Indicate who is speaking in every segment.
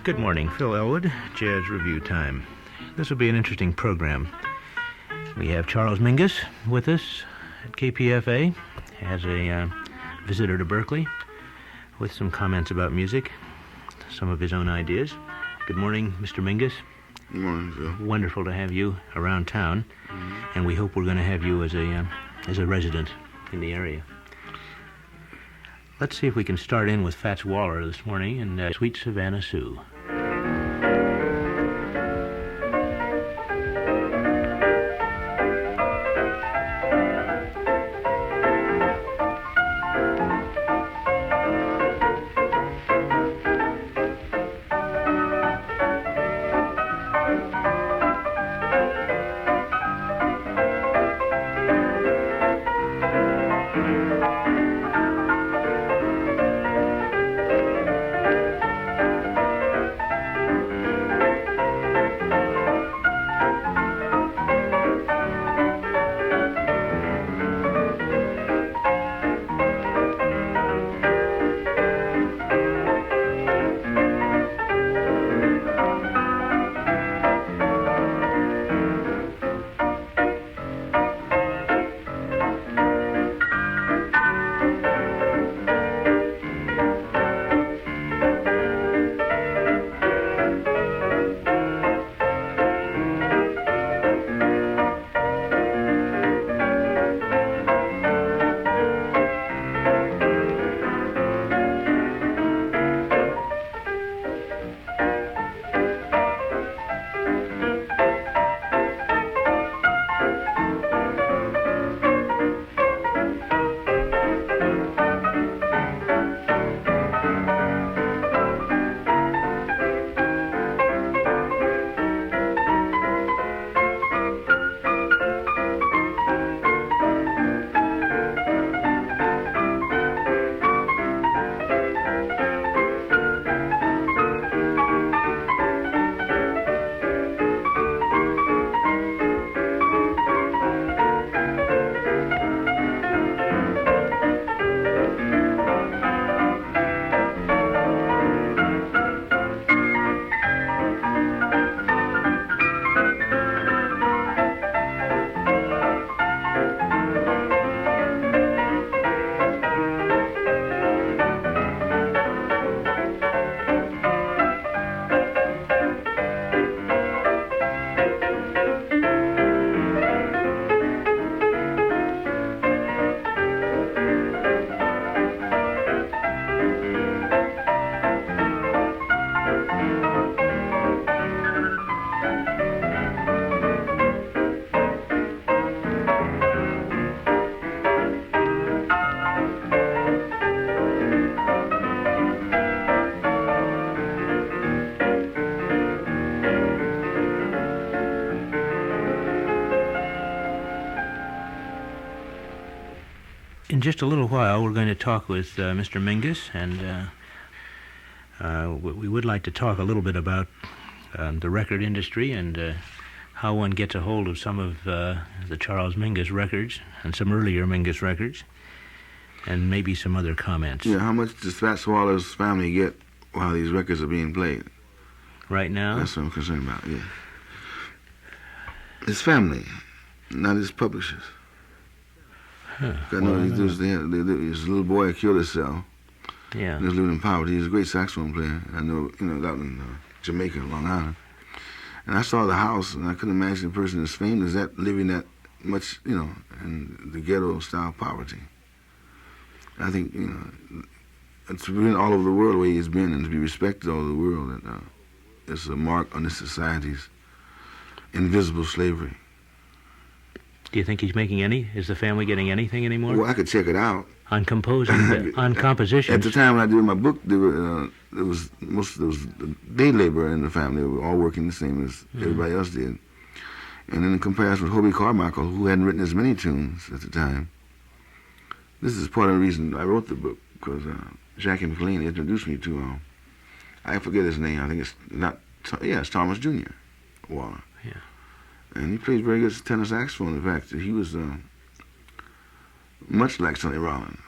Speaker 1: Good morning, Phil Elwood, Jazz Review Time. This will be an interesting program. We have Charles Mingus with us at KPFA as a visitor to Berkeley with some comments about music, some of his own ideas. Good morning, Mr. Mingus.
Speaker 2: Good morning, Phil.
Speaker 1: Wonderful to have you around town, and we hope we're going to have you as a resident in the area. Let's see if we can start in with Fats Waller this morning and Sweet Savannah Sue. In just a little while, we're going to talk with Mr. Mingus, and we would like to talk a little bit about the record industry and how one gets a hold of some of the Charles Mingus records and some earlier Mingus records, and maybe some other comments.
Speaker 2: Yeah, how much does Fats Waller's family get while these records are being played?
Speaker 1: Right now?
Speaker 2: That's what I'm concerned about, yeah. His family, not his publishers.
Speaker 1: Huh.
Speaker 2: I know his little boy killed himself.
Speaker 1: Yeah.
Speaker 2: He was living in poverty. He was a great saxophone player. I know, out in Jamaica, Long Island. And I saw the house, and I couldn't imagine a person as famous as that living that much, in the ghetto-style poverty. I think, it's been all over the world the way he's been, and to be respected all over the world. And it's a mark on this society's invisible slavery.
Speaker 1: Do you think he's making any? Is the family getting anything anymore?
Speaker 2: Well, I could check it out.
Speaker 1: On composing, on compositions.
Speaker 2: At the time when I did my book, there was day labor in the family. They were all working the same as everybody else did. And in comparison with Herbie Carmichael, who hadn't written as many tunes at the time, this is part of the reason I wrote the book, because Jackie McLean introduced me to, I forget his name. I think it's Thomas Jr. Waller.
Speaker 1: Yeah.
Speaker 2: And he played very good tenor saxophone. In fact, he was much like Sonny Rollins.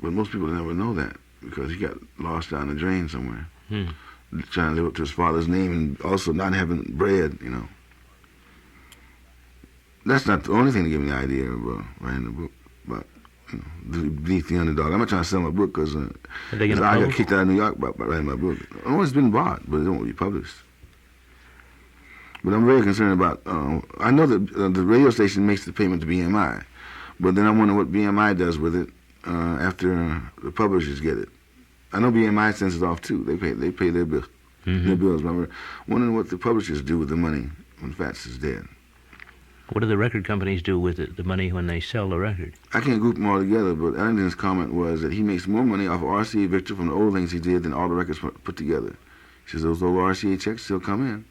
Speaker 2: But most people never know that because he got lost down the drain somewhere. trying to live up to his father's name and also not having bread, you know. That's not the only thing that gave me the idea of writing the book, but you know, Beneath the Underdog. I'm not trying to sell my book because I got kicked out of New York by writing my book. It's been bought, but it won't be published. But I'm very concerned about, I know that the radio station makes the payment to BMI, but then I wonder what BMI does with it after the publishers get it. I know BMI sends it off too. They pay their bills. Their bills. But I'm wondering what the publishers do with the money when Fats is dead.
Speaker 1: What do the record companies do with it, the money when they sell the record?
Speaker 2: I can't group them all together, but Ellington's comment was that he makes more money off of RCA Victor from the old things he did than all the records put together. He says those old RCA checks still come in.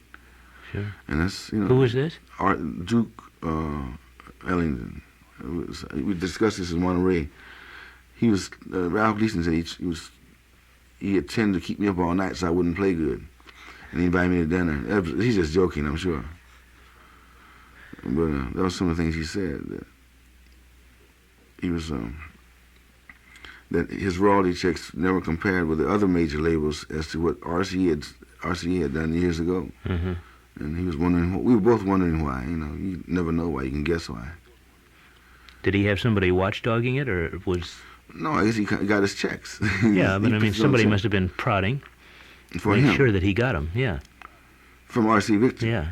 Speaker 1: Sure.
Speaker 2: And that's, you know.
Speaker 1: Who was this?
Speaker 2: Duke Ellington. We discussed this in Monterey. He was, Ralph Gleason said he had tended to keep me up all night so I wouldn't play good. And he invited me to dinner. He's just joking, I'm sure. But that was some of the things he said. That he was, that his royalty checks never compared with the other major labels as to what RCA had done years ago. Mm-hmm. And he was wondering, we were both wondering why. You know, you never know why, you can guess why.
Speaker 1: Did he have somebody watchdogging it, or was...
Speaker 2: No, I guess he got his checks.
Speaker 1: Yeah, but I mean, somebody must have been prodding
Speaker 2: for
Speaker 1: make
Speaker 2: him.
Speaker 1: Sure that he got them, yeah.
Speaker 2: From RC Victor?
Speaker 1: Yeah.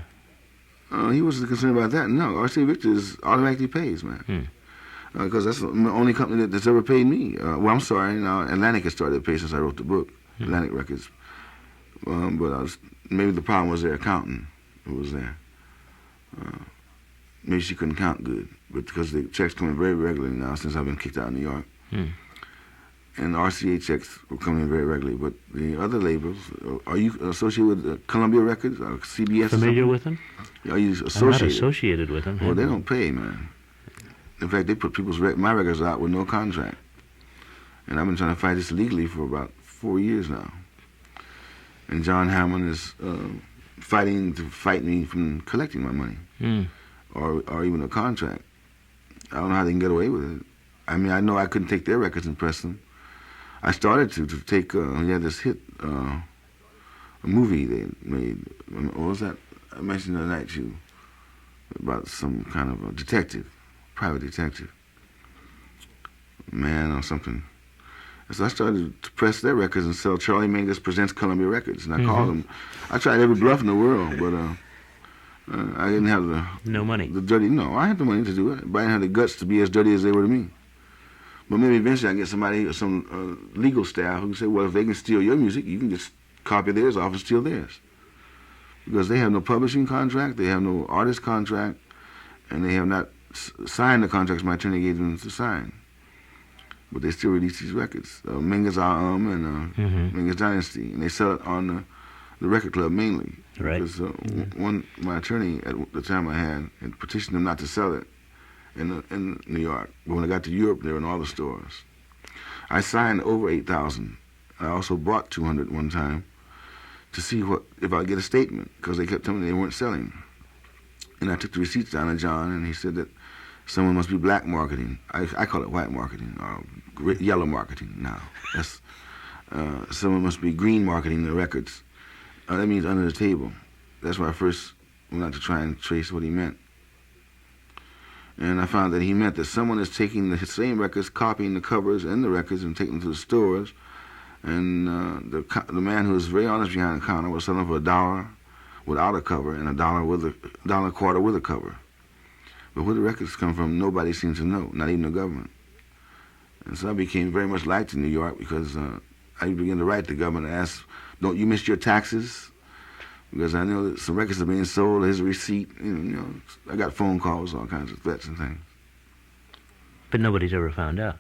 Speaker 2: He wasn't concerned about that. No, RC Victor automatically pays, man. Because that's the only company that's ever paid me. Well, I'm sorry, now Atlantic has started to pay since I wrote the book, Atlantic Records. But maybe the problem was their accountant who was there. Maybe she couldn't count good, but because the checks come in very regularly now since I've been kicked out of New York. And RCA checks will come in very regularly, but the other labels, are you associated with Columbia Records or CBS?
Speaker 1: Familiar with them?
Speaker 2: Are you associated?
Speaker 1: I'm not associated with them.
Speaker 2: Well, they don't pay, man. In fact, they put my records out with no contract. And I've been trying to fight this legally for about 4 years now. And John Hammond is fighting to fight me from collecting my money or even a contract. I don't know how they can get away with it. I mean, I know I couldn't take their records and press them. I started to take, he had this hit, a movie they made. What was that? I mentioned the night too, about some kind of a detective, private detective, man or something. So I started to press their records and sell Charlie Mingus Presents Columbia Records. And I called them, I tried every bluff in the world, but I didn't have
Speaker 1: no money.
Speaker 2: I had the money to do it, but I didn't have the guts to be as dirty as they were to me. But maybe eventually I can get somebody, some legal staff who can say, well, if they can steal your music, you can just copy theirs off and steal theirs. Because they have no publishing contract, they have no artist contract, and they have not signed the contracts my attorney gave them to sign. But they still release these records, Mingus Ah Um and Mingus Dynasty, and they sell it on the record club mainly.
Speaker 1: Right.
Speaker 2: Because my attorney at the time I had petitioned them not to sell it in New York. But when I got to Europe, they were in all the stores. I signed over 8,000. I also bought 200 one time to see if I'd get a statement, because they kept telling me they weren't selling. And I took the receipts down to John, and he said that someone must be black marketing. I call it white marketing, or yellow marketing now. That's, someone must be green marketing the records. That means under the table. That's why I first went out to try and trace what he meant. And I found that he meant that someone is taking the same records, copying the covers and the records, and taking them to the stores. And the man who was very honest behind the counter was selling for $1 without a cover and $1.25 with a cover. But where the records come from, nobody seems to know, not even the government. And so I became very much liked in New York because I began to write to the government and ask, don't you miss your taxes? Because I know that some records are being sold, here's a receipt. You know, I got phone calls, all kinds of threats and things.
Speaker 1: But nobody's ever found out.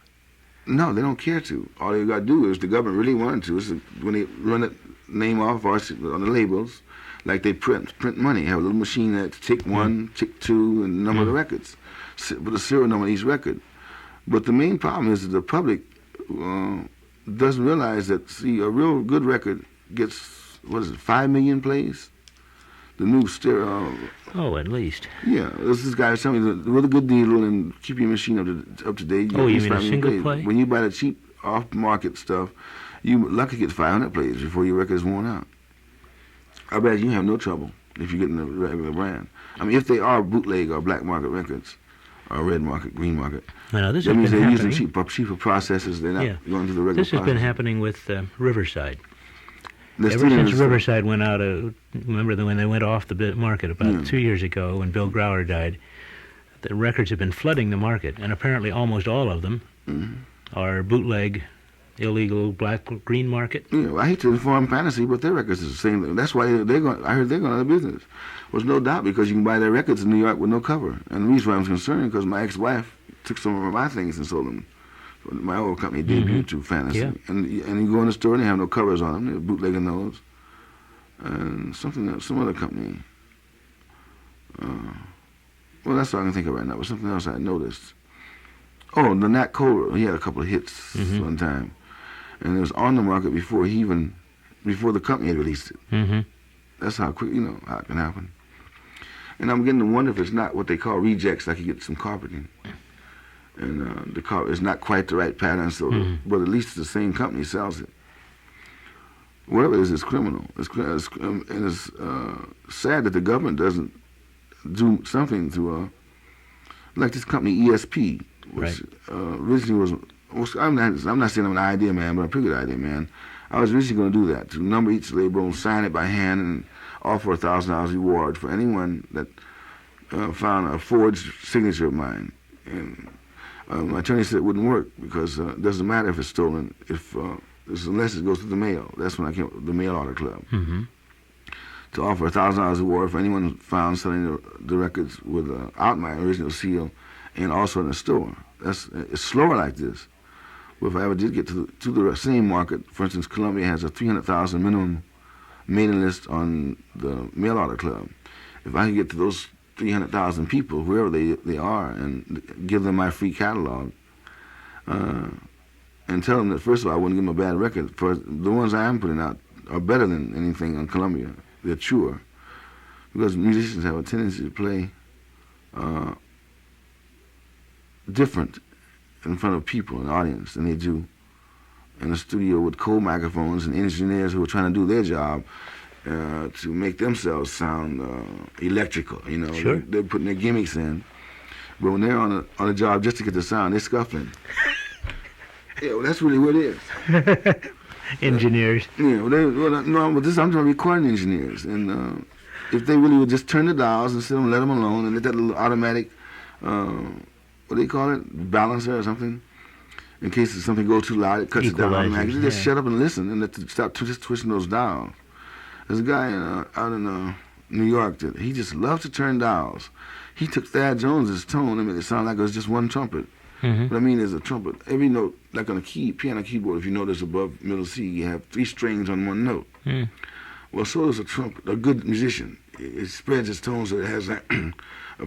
Speaker 2: No, they don't care to. All they got to do is, the government really wanted to, is when they run the name off on the labels, like they print money, have a little machine that tick 1, tick 2, and number the records, with a serial number of each record. But the main problem is that the public doesn't realize that, see, a real good record gets, 5 million plays? The new stereo.
Speaker 1: Oh, at least.
Speaker 2: Yeah, this guy was telling me that with a good deal and keep your machine up to date.
Speaker 1: Oh, you mean a single play?
Speaker 2: When you buy the cheap off-market stuff, you lucky get 500 plays before your record is worn out. I bet you have no trouble if you get in the regular brand. I mean, if they are bootleg or black market records, or red market, green market,
Speaker 1: Well, this
Speaker 2: that
Speaker 1: has
Speaker 2: means
Speaker 1: been
Speaker 2: they're
Speaker 1: happening.
Speaker 2: using cheaper processes. They're not
Speaker 1: Yeah.
Speaker 2: going to the regular
Speaker 1: This has been
Speaker 2: process.
Speaker 1: happening with Riverside.
Speaker 2: They're
Speaker 1: Ever
Speaker 2: still in
Speaker 1: since
Speaker 2: this-
Speaker 1: Riverside went out, remember when they went off the market about 2 years ago when Bill Grauer died, the records have been flooding the market, and apparently almost all of them are bootleg, illegal black-green market.
Speaker 2: Yeah, well, I hate to inform Fantasy, but their records is the same thing. That's why they're going. I heard they're going out of business. There's no doubt because you can buy their records in New York with no cover. And the reason why I'm concerned because my ex-wife took some of my things and sold them. My old company debuted to Fantasy,
Speaker 1: Yeah.
Speaker 2: and you go in the store and they have no covers on them. They're bootlegging those. And some other company. Well, that's all I can think of right now. But something else I noticed. Oh, the Nat Cole, he had a couple of hits one time, and it was on the market before the company had released it.
Speaker 1: Mm-hmm.
Speaker 2: That's how quick, how it can happen. And I'm getting to wonder if it's not what they call rejects, like you get some carpeting. And the carpet is not quite the right pattern, so but at least the same company sells it. Whatever it is, it's criminal. And it's sad that the government doesn't do something to, like this company ESP, which originally was I'm not saying I'm an idea man, but I'm a pretty good idea man. I was originally going to do that, to number each label and sign it by hand and offer a $1,000 reward for anyone that found a forged signature of mine. And my attorney said it wouldn't work because it doesn't matter if it's stolen, unless it goes to the mail. That's when I came up with the mail order club.
Speaker 1: Mm-hmm.
Speaker 2: To offer a $1,000 reward for anyone found selling the records without my original seal and also in the store. It's slower like this. But if I ever did get to the same market, for instance, Columbia has a 300,000 minimum mailing list on the mail order club. If I can get to those 300,000 people, wherever they are, and give them my free catalog, and tell them that, first of all, I wouldn't give them a bad record. For the ones I am putting out are better than anything on Columbia. They're truer. Because musicians have a tendency to play different in front of people, an audience, than they do in a studio with cold microphones and engineers who are trying to do their job to make themselves sound electrical.
Speaker 1: Sure.
Speaker 2: They're putting their gimmicks in, but when they're on a job just to get the sound, they're scuffling. Yeah, well, that's really what it is.
Speaker 1: Engineers.
Speaker 2: Yeah, I'm talking recording engineers, and if they really would just turn the dials instead of let them alone and let that little automatic, what do they call it, balancer or something, in case something goes too loud, it cuts it down
Speaker 1: Equalizers,
Speaker 2: automatically. Just
Speaker 1: yeah.
Speaker 2: shut up and listen and stop just twisting those dials. There's a guy out in New York that he just loves to turn dials. He took Thad Jones's tone and made it sound like it was just one trumpet.
Speaker 1: Mm-hmm.
Speaker 2: What I mean is a trumpet. Every note, like on a piano keyboard, if you notice above middle C, you have 3 strings on one note.
Speaker 1: Mm.
Speaker 2: Well, so does a trumpet. A good musician, it spreads its tones so it has a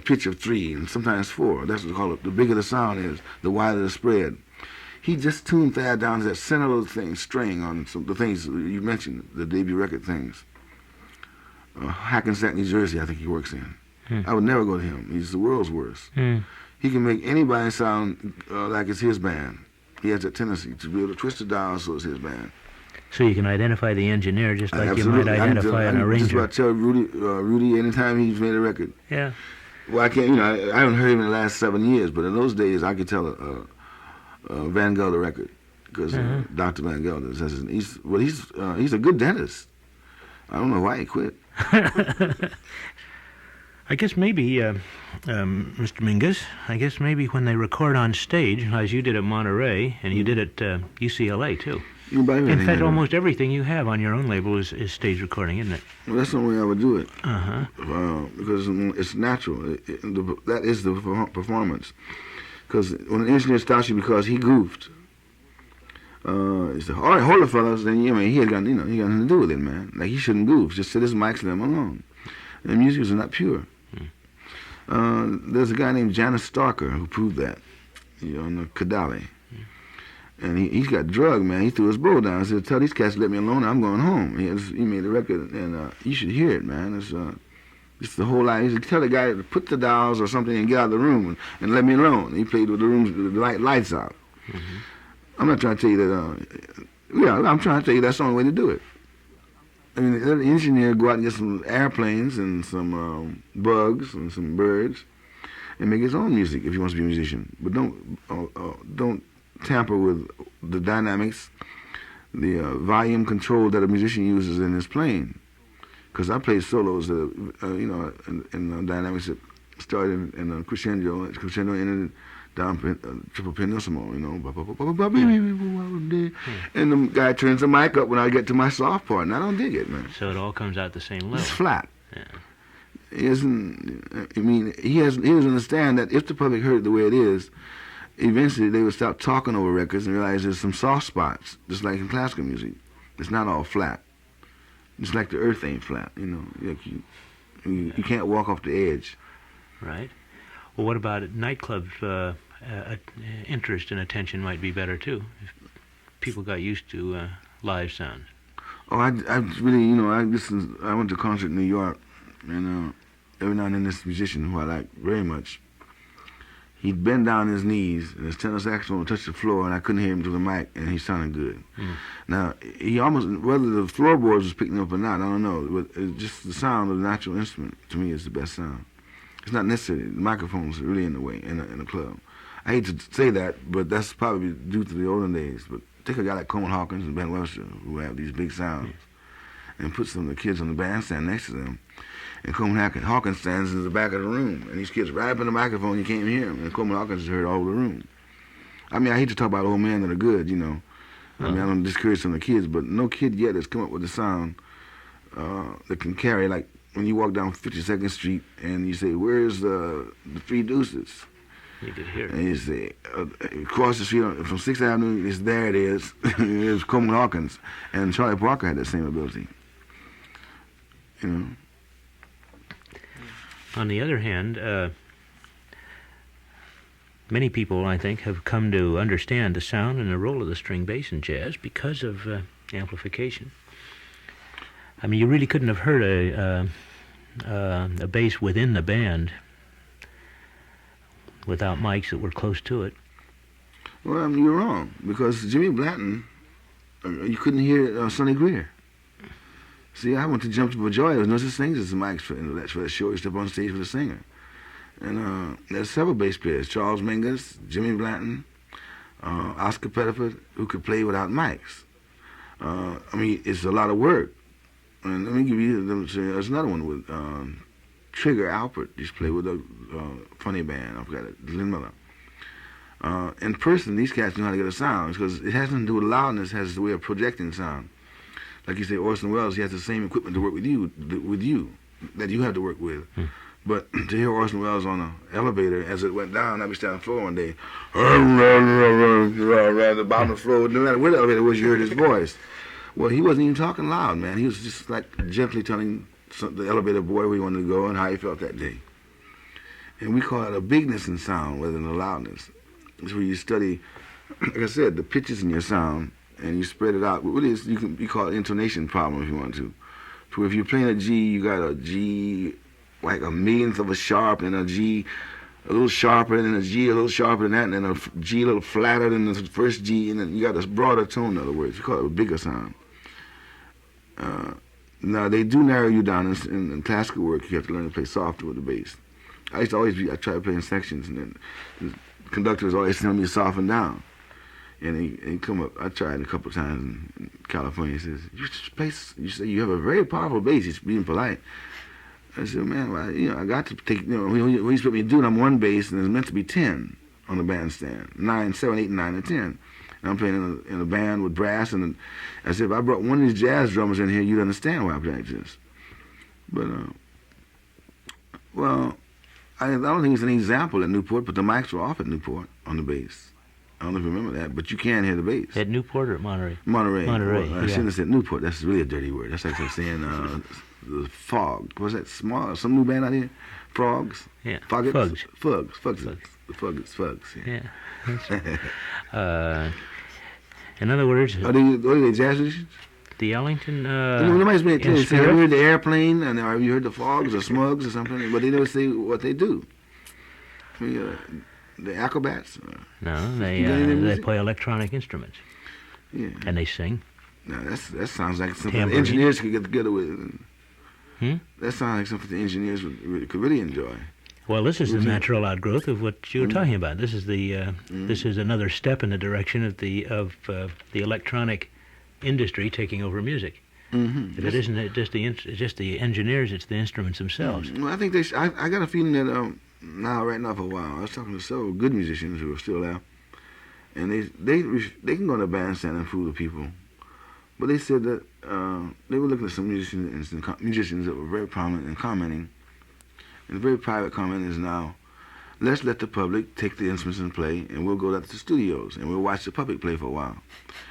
Speaker 2: pitch of 3 and sometimes 4. That's what they call it. The bigger the sound is, the wider the spread. He just tuned Thad down to that center little thing, string on the things you mentioned, the debut record things. Hackensack, New Jersey, I think he works in. I would never go to him. He's the world's worst. He can make anybody sound like it's his band. He has that tendency to be able to twist the dial so it's his band.
Speaker 1: So you can identify the engineer just like
Speaker 2: Absolutely.
Speaker 1: you might identify an
Speaker 2: I just
Speaker 1: arranger.
Speaker 2: about tell Rudy anytime he's made a record.
Speaker 1: Yeah.
Speaker 2: Well, I can't, I haven't heard him in the last 7 years, but in those days I could tell a Avant-garde record because Dr. Avant-garde says he's a good dentist. I don't know why he quit.
Speaker 1: I guess maybe, Mr. Mingus, I guess maybe when they record on stage, as you did at Monterey, and you did at UCLA too.
Speaker 2: You can buy everything
Speaker 1: In fact,
Speaker 2: there.
Speaker 1: almost everything you have on your own label is stage recording, isn't it?
Speaker 2: Well, that's the only way I would do it.
Speaker 1: Uh-huh.
Speaker 2: Because it's natural. That is the performance. Because when an engineer stops you because he goofed, he said, "All right, hold it, fellas." Then he had got nothing to do with it, man. Like he shouldn't goof. Just sit his mics, let him alone. The musicians are not pure. There's a guy named Janis Starker who proved that, on the Kadali. And he's got drugged, man. He threw his bow down. He said, "Tell these cats to let me alone. I'm going home." He made a record, and you should hear it, man. It's the whole line. He said, "Tell the guy to put the dials or something and get out of the room and let me alone." He played with the rooms with the lights out. I'm not trying to tell you that. I'm trying to tell you that's the only way to do it. I mean, the engineer go out and get some airplanes and some bugs and some birds, and make his own music if he wants to be a musician. But don't tamper with the dynamics, the volume control that a musician uses in his playing. Because I play solos that in dynamics that started in crescendo ended down triple pianissimo, and the guy turns the mic up when I get to my soft part, and I don't dig it, man.
Speaker 1: So it all comes out the same level.
Speaker 2: It's flat.
Speaker 1: Yeah.
Speaker 2: He doesn't. I mean, he doesn't understand that if the public heard it the way it is, eventually they would stop talking over records and realize there's some soft spots, just like in classical music. It's not all flat. It's like the earth ain't flat, Like you can't walk off the edge.
Speaker 1: Right. Well, what about nightclubs? Interest and attention might be better too if people got used to live sound.
Speaker 2: Oh, I really, I went to a concert in New York, and every now and then this musician who I like very much, he'd bend down his knees and his tenor saxophone would touch the floor, and I couldn't hear him through the mic, and he sounded good. Now, he almost, whether the floorboards was picking up or not, I don't know, but it's just the sound of the natural instrument, to me, is the best sound. It's not necessarily, the microphone's really in the way in a club. I hate to say that, but that's probably due to the olden days. But take a guy like Coleman Hawkins and Ben Webster, who have these big sounds, and put some of the kids on the bandstand next to them. And Coleman Hawkins stands in the back of the room, and these kids right up in the microphone, you can't even hear him. And Coleman Hawkins heard all over the room. I mean, I hate to talk about old men that are good, I mean, I don't discourage some of the kids, but no kid yet has come up with a sound that can carry, like when you walk down 52nd Street and you say, "Where's the Three Deuces?"
Speaker 1: You could hear it.
Speaker 2: And you say, across the street from 6th Avenue, there it is. It's Coleman Hawkins. And Charlie Parker had that same ability.
Speaker 1: On the other hand, many people, I think, have come to understand the sound and the role of the string bass in jazz because of amplification. I mean, you really couldn't have heard a bass within the band without mics that were close to it.
Speaker 2: Well, I mean, you're wrong, because Jimmy Blanton, you couldn't hear Sonny Greer. See, I went to Jump for Joy. There was no such thing as the mics for the show. You step on stage for the singer. And there's several bass players, Charles Mingus, Jimmy Blanton, Oscar Pettiford, who could play without mics. I mean, it's a lot of work. And let me give you, there's another one with Trigger Alpert. Used to play with a funny band. I forgot it, Lynn Miller. In person, these cats know how to get a sound because it has nothing to do with loudness. It has the way of projecting sound. Like you say, Orson Welles, he has the same equipment to work with you that you have to work with. But to hear Orson Welles on an elevator as it went down, I'd be standing on the floor one day, at the bottom of the floor. No matter where the elevator was, you heard his voice. Well, he wasn't even talking loud, man. He was just like gently telling the elevator boy where he wanted to go and how he felt that day. And we call it a bigness in sound rather than a loudness. It's where you study, like I said, the pitches in your sound, and you spread it out. What it is, you call it intonation problem if you want to. So if you're playing a G, you got a G like a millionth of a sharp, and a G a little sharper, and a G a little sharper than that, and then a G a little flatter than the first G, and then you got a broader tone, in other words. You call it a bigger sound. Now, they do narrow you down in classical work. You have to learn to play softer with the bass. I try to play in sections, and then the conductor was always telling me to soften down. And he come up, I tried a couple of times in California. He says, you say you have a very powerful bass. He's being polite. I said, man, well, I got to take, when he's put me to do it, I'm one bass, and it's meant to be 10 on the bandstand. 9, 7, 8, 9, and 10. And I'm playing in a band with brass, and I said, if I brought one of these jazz drummers in here, you'd understand why I play like this. But, well, I don't think it's an example at Newport, but the mics were off at Newport on the bass. I don't know if you remember that, but you can hear the bass.
Speaker 1: At Newport or at Monterey?
Speaker 2: Monterey.
Speaker 1: Monterey,
Speaker 2: well, I shouldn't have said Newport. That's really a dirty word. That's like saying the Fog. Was that small? Some new band out here? Frogs?
Speaker 1: Yeah.
Speaker 2: Foggets?
Speaker 1: Fugs.
Speaker 2: Fugs. The Fugs.
Speaker 1: Yeah. In other words...
Speaker 2: Are they jazz musicians?
Speaker 1: The Ellington...
Speaker 2: nobody's made it clear. Have you heard the Airplane? And have you heard the Fogs or Smugs or something? But they never say what they do. I mean, the acrobats?
Speaker 1: No, they play electronic instruments.
Speaker 2: Yeah.
Speaker 1: And they sing.
Speaker 2: Now that sounds like something the
Speaker 1: Tambourine.
Speaker 2: engineers could get together with.
Speaker 1: Hmm?
Speaker 2: That sounds like something the engineers could really enjoy.
Speaker 1: Well, this is the
Speaker 2: Mhm.
Speaker 1: natural outgrowth of what you were talking about. This is this is another step in the direction of the electronic industry taking over music.
Speaker 2: Mm-hmm.
Speaker 1: If it isn't just the engineers, it's the instruments themselves.
Speaker 2: Well, I think they. I got a feeling that right now for a while, I was talking to several good musicians who are still there, and they can go to a bandstand and fool the people, but they said that they were looking at some musicians that were very prominent and commenting. And the very private comment is now, let's let the public take the instruments and play, and we'll go out to the studios and we'll watch the public play for a while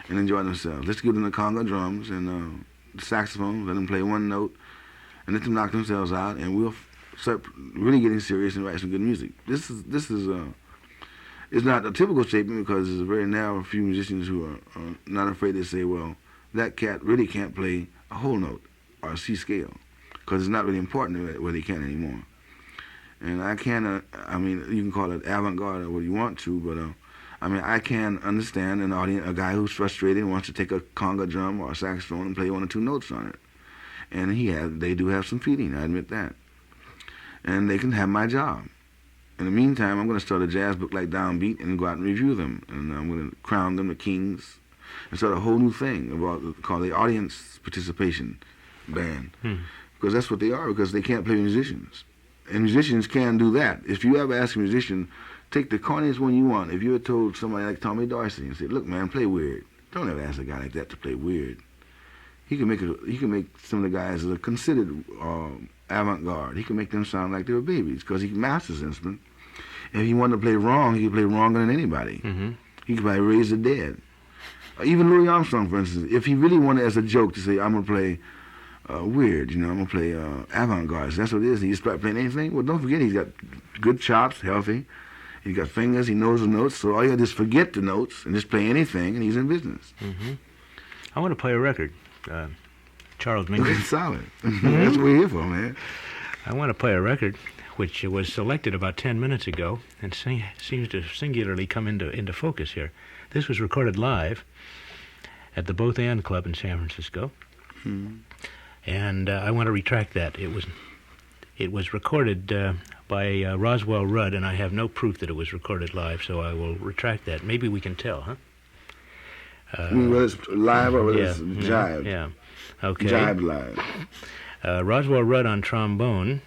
Speaker 2: and enjoy themselves. Let's give them the conga drums and the saxophone, let them play one note, and let them knock themselves out, and we'll start really getting serious and write some good music. This is it's not a typical statement because there's a very narrow few musicians who are not afraid to say, well, that cat really can't play a whole note or a C scale because it's not really important whether he can anymore. And I can, I mean, you can call it avant-garde or what you want to, but I mean, I can understand an audience, a guy who's frustrated and wants to take a conga drum or a saxophone and play one or two notes on it. And they do have some feeling, I admit that. And they can have my job. In the meantime, I'm going to start a jazz book like Downbeat and go out and review them. And I'm going to crown them the kings and start a whole new thing called the audience participation band. Because that's what they are, because they can't play musicians. And musicians can do that. If you ever ask a musician, take the corniest one you want. If you ever told somebody like Tommy Dorsey and said, look, man, play weird. Don't ever ask a guy like that to play weird. He can make some of the guys that are considered avant-garde. He can make them sound like they were babies because he masters the instrument. If he wanted to play wrong, he could play wronger than anybody. Mm-hmm. He could probably raise the dead. Even Louis Armstrong, for instance, if he really wanted as a joke to say, I'm going to play weird, I'm going to play avant-garde. So that's what it is. He just start playing anything. Well, don't forget, he's got good chops, healthy. He's got fingers. He knows the notes. So all you got to do is forget the notes and just play anything, and he's in business.
Speaker 1: Mm-hmm. I want to play a record. Charles Mingus.
Speaker 2: That's solid. That's what we're here for, man.
Speaker 1: I want to play a record which was selected about 10 minutes ago and seems to singularly come into focus here. This was recorded live at the Both And Club in San Francisco. And I want to retract that. It was recorded by Roswell Rudd, and I have no proof that it was recorded live, so I will retract that. Maybe we can tell, huh?
Speaker 2: Whether it's live or whether it's jive.
Speaker 1: Yeah. Okay.
Speaker 2: Jive live.
Speaker 1: Roswell Rudd on trombone,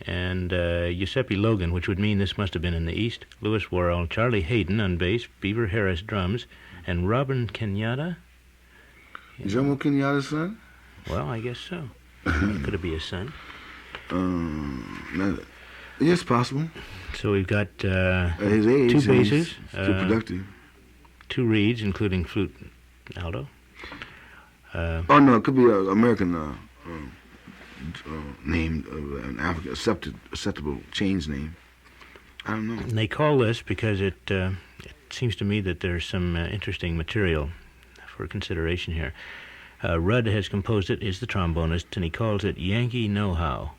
Speaker 1: and Giuseppe Logan, which would mean this must have been in the East. Louis Worrell, Charlie Hayden on bass, Beaver Harris drums, and Robin Kenyatta.
Speaker 2: Jomo Kenyatta's son?
Speaker 1: Well, I guess so. Could it be his son?
Speaker 2: Yes, possible.
Speaker 1: So we've got
Speaker 2: at his age,
Speaker 1: two basses,
Speaker 2: still productive.
Speaker 1: 2 reeds, including flute, alto.
Speaker 2: Oh no, it could be an American name, an African acceptable change name. I don't know.
Speaker 1: And they call this because it seems to me that there's some interesting material for consideration here. Rudd has composed it, is the trombonist, and he calls it Yankee Know-How.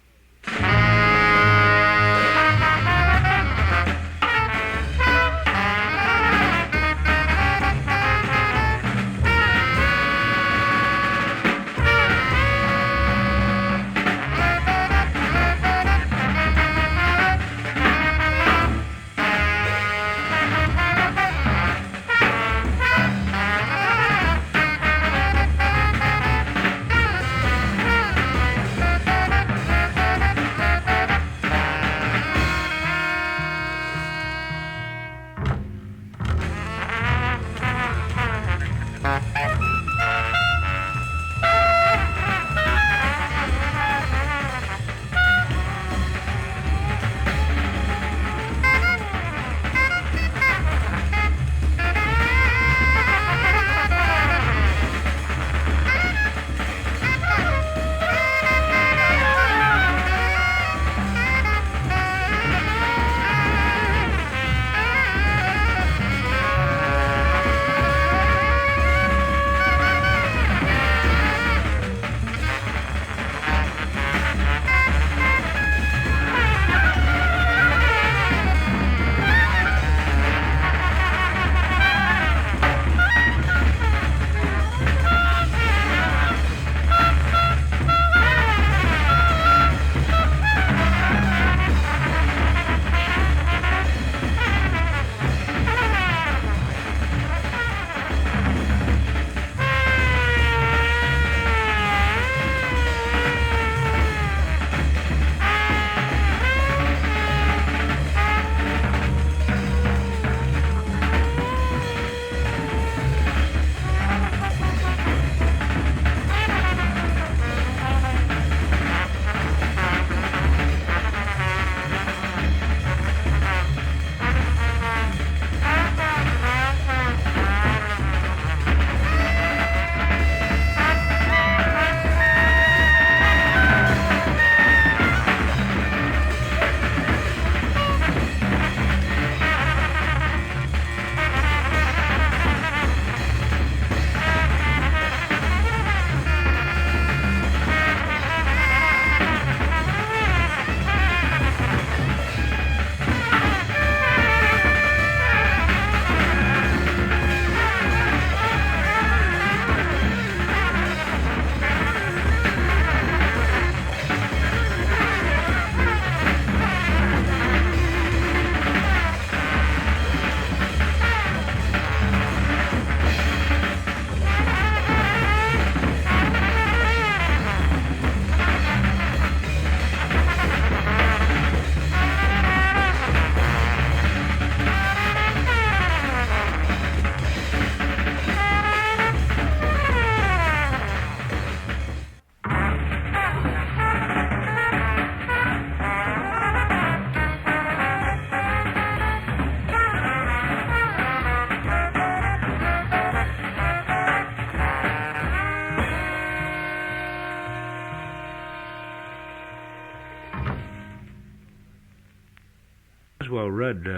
Speaker 1: Carl Rudd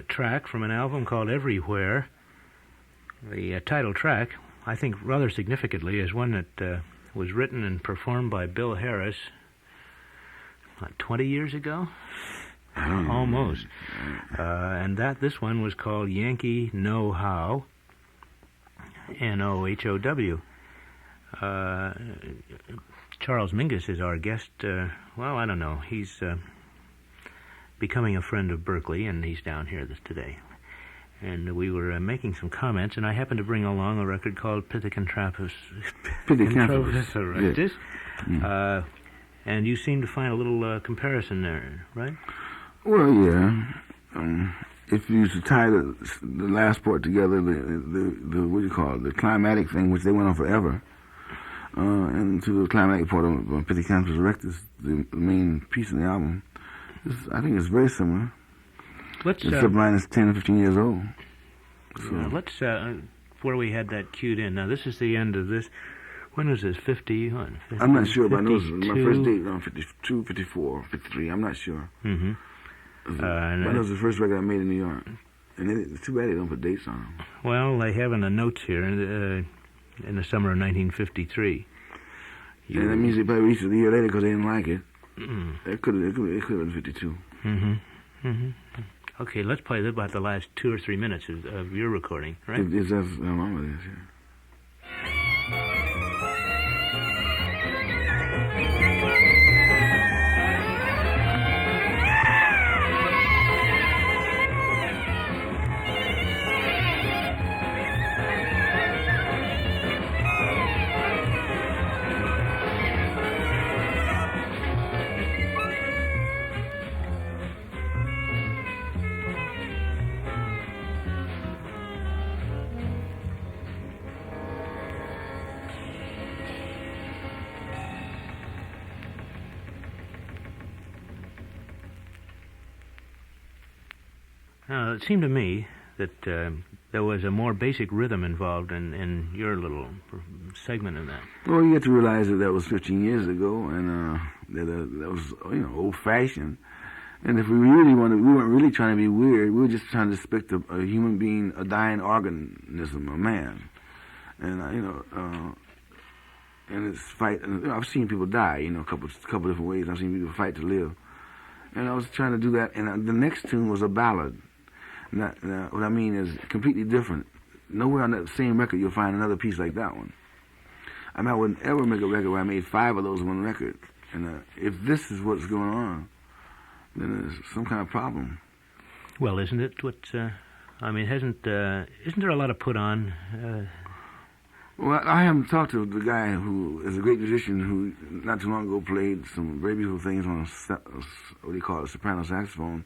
Speaker 1: track from an album called Everywhere. The title track, I think rather significantly, is one that was written and performed by Bill Harris 20 years ago? Almost. And this one was called Yankee Know How, Nohow. Charles Mingus is our guest. I don't know. He's becoming a friend of Berkeley, and he's down here today. And we were making some comments, and I happened to bring along a record called Pithecanthropus Erectus. Yeah. And you seem to find a little comparison there, right?
Speaker 2: Well, yeah. If you to tie the last part together, the what do you call it, the climatic thing, which they went on forever, and to the climatic part of Pithecanthropus Erectus, the main piece in the album, I think it's very similar. Except mine is 10 or 15 years old. So.
Speaker 1: Let's, where we had that cued in. Now, this is the end of this. When was this? 50?
Speaker 2: I'm not sure, but I know it was my first date around 52, 54, 53. I'm not sure.
Speaker 1: Mm-hmm.
Speaker 2: That was the first record I made in New York. And it's too bad they don't put dates on them.
Speaker 1: Well, they have in the notes here in the summer of 1953.
Speaker 2: And that means they probably reached it a year later because they didn't like it. It could have been 52.
Speaker 1: Mm-hmm. Mm-hmm. Okay, let's play about the last 2 or 3 minutes of your recording, right?
Speaker 2: That's along with this, yeah.
Speaker 1: Now, it seemed to me that there was a more basic rhythm involved in your little segment of that.
Speaker 2: Well, you have to realize that was 15 years ago, and that was old-fashioned. And if we weren't really trying to be weird. We were just trying to depict a human being, a dying organism, a man, and and it's fight. And I've seen people die, a couple different ways. I've seen people fight to live, and I was trying to do that. And the next tune was a ballad. Now, what I mean is completely different. Nowhere on that same record you'll find another piece like that one. I mean, I wouldn't ever make a record where I made 5 of those in one record. And if this is what's going on, then there's some kind of problem.
Speaker 1: Well, isn't it? Isn't there a lot of put on?
Speaker 2: Well, I haven't talked to the guy who is a great musician who not too long ago played some very beautiful things on a soprano saxophone.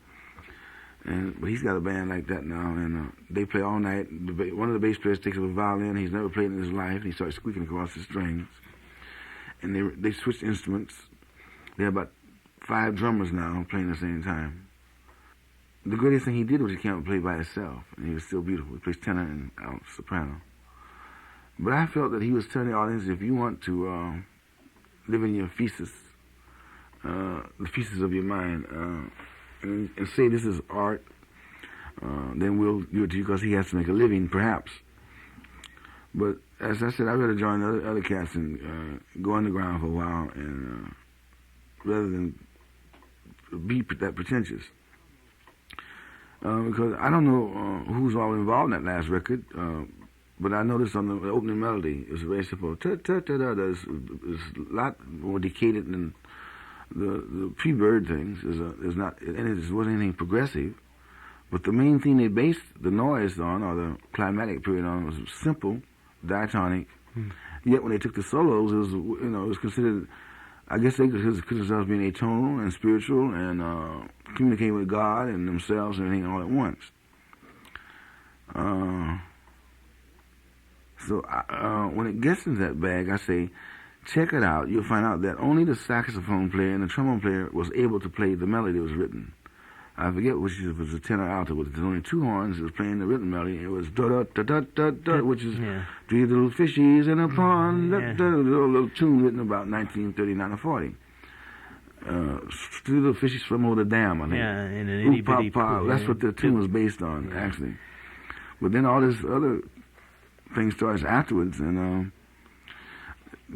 Speaker 2: But he's got a band like that now, and they play all night. One of the bass players takes up a violin he's never played in his life, and he starts squeaking across the strings. And they switch instruments. They have about 5 drummers now playing at the same time. The greatest thing he did was he came up and played by himself, and he was still beautiful. He plays tenor and soprano. But I felt that he was telling the audience, if you want to live in your thesis, the thesis of your mind, and say this is art, then we'll do it to you because he has to make a living, perhaps. But as I said, I'd rather join other cats and go underground for a while, and rather than be that pretentious. Because I don't know who's all involved in that last record, but I noticed on the opening melody, it's very simple. Ta-ta-ta-ta, it's a lot more decayed than the pre-Bird things. Is not, and it wasn't anything progressive. But the main thing they based the noise on, or the climatic period on, was simple, diatonic. Yet when they took the solos, it was considered. I guess they consider themselves being atonal and spiritual and communicating with God and themselves and everything all at once. So when it gets into that bag, I say, check it out. You'll find out that only the saxophone player and the trombone player was able to play the melody that was written. I forget which it was a tenor alto, but there's only 2 horns that was playing the written melody. It was da-da-da-da-da-da, which is 3 little fishies in a pond, a little tune written about 1939 or 40. Still the fishes swim over the dam, I think.
Speaker 1: Yeah, in an
Speaker 2: Oop,
Speaker 1: itty bitty
Speaker 2: pop, pop.
Speaker 1: pool.
Speaker 2: That's
Speaker 1: Yeah.
Speaker 2: what the tune was based on, actually. But then all this other thing starts afterwards, and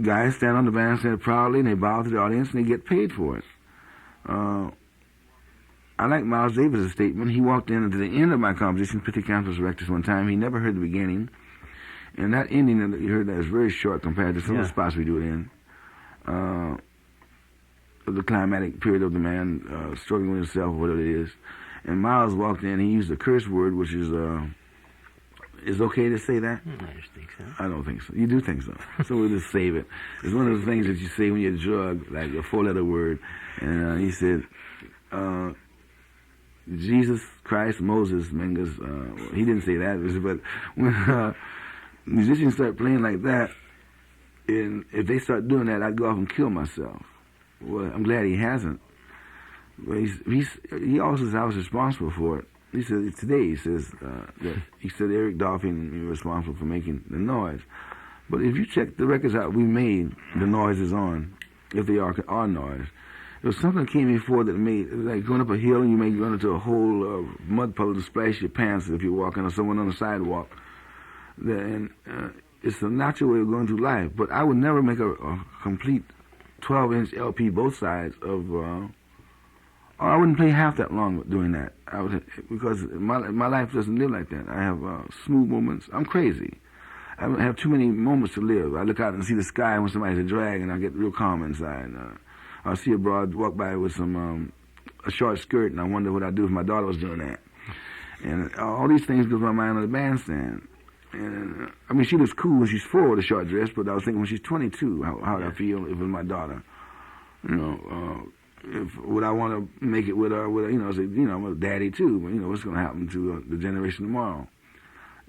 Speaker 2: guys stand on the bandstand proudly, and they bow to the audience, and they get paid for it. I like Miles Davis' statement. He walked in to the end of my composition, Pithecanthropus Erectus, one time. He never heard the beginning. And that ending that you heard that is very short compared to some of the spots we do it in. The climatic period of the man struggling with himself, or whatever it is. And Miles walked in. He used a curse word, which is okay to say that?
Speaker 1: I just think so.
Speaker 2: I don't think so. You do think so. So we'll just save it. It's one of those things that you say when you're drugged, like a four-letter word. And he said, Jesus Christ, Moses, Mingus. He didn't say that, but when musicians start playing like that, and if they start doing that, I'd go off and kill myself. Well, I'm glad he hasn't. But he also says I was responsible for it. He said today he says that he said Eric Dolphin was responsible for making the noise. But if you check the records out we made, the noise is on. If they are noise. There was something that came before that made, it was like going up a hill and you may run into a whole mud puddle to splash your pants if you're walking or someone on the sidewalk. And it's a natural way of going through life. But I would never make a complete 12-inch LP both sides of, I wouldn't play half that long doing that. Because my life doesn't live like that. I have smooth moments. I'm crazy. I don't have too many moments to live. I look out and see the sky when somebody's a drag and I get real calm inside. I'll see a broad walk by with some a short skirt, and I wonder what I'd do if my daughter was doing that. And all these things go through my mind on the bandstand. And I mean, she looks cool when she's 4 with a short dress, but I was thinking when she's 22, how would I feel if it was my daughter? You know, would I want to make it with her? You know, say, I'm a daddy too, but what's going to happen to the generation tomorrow?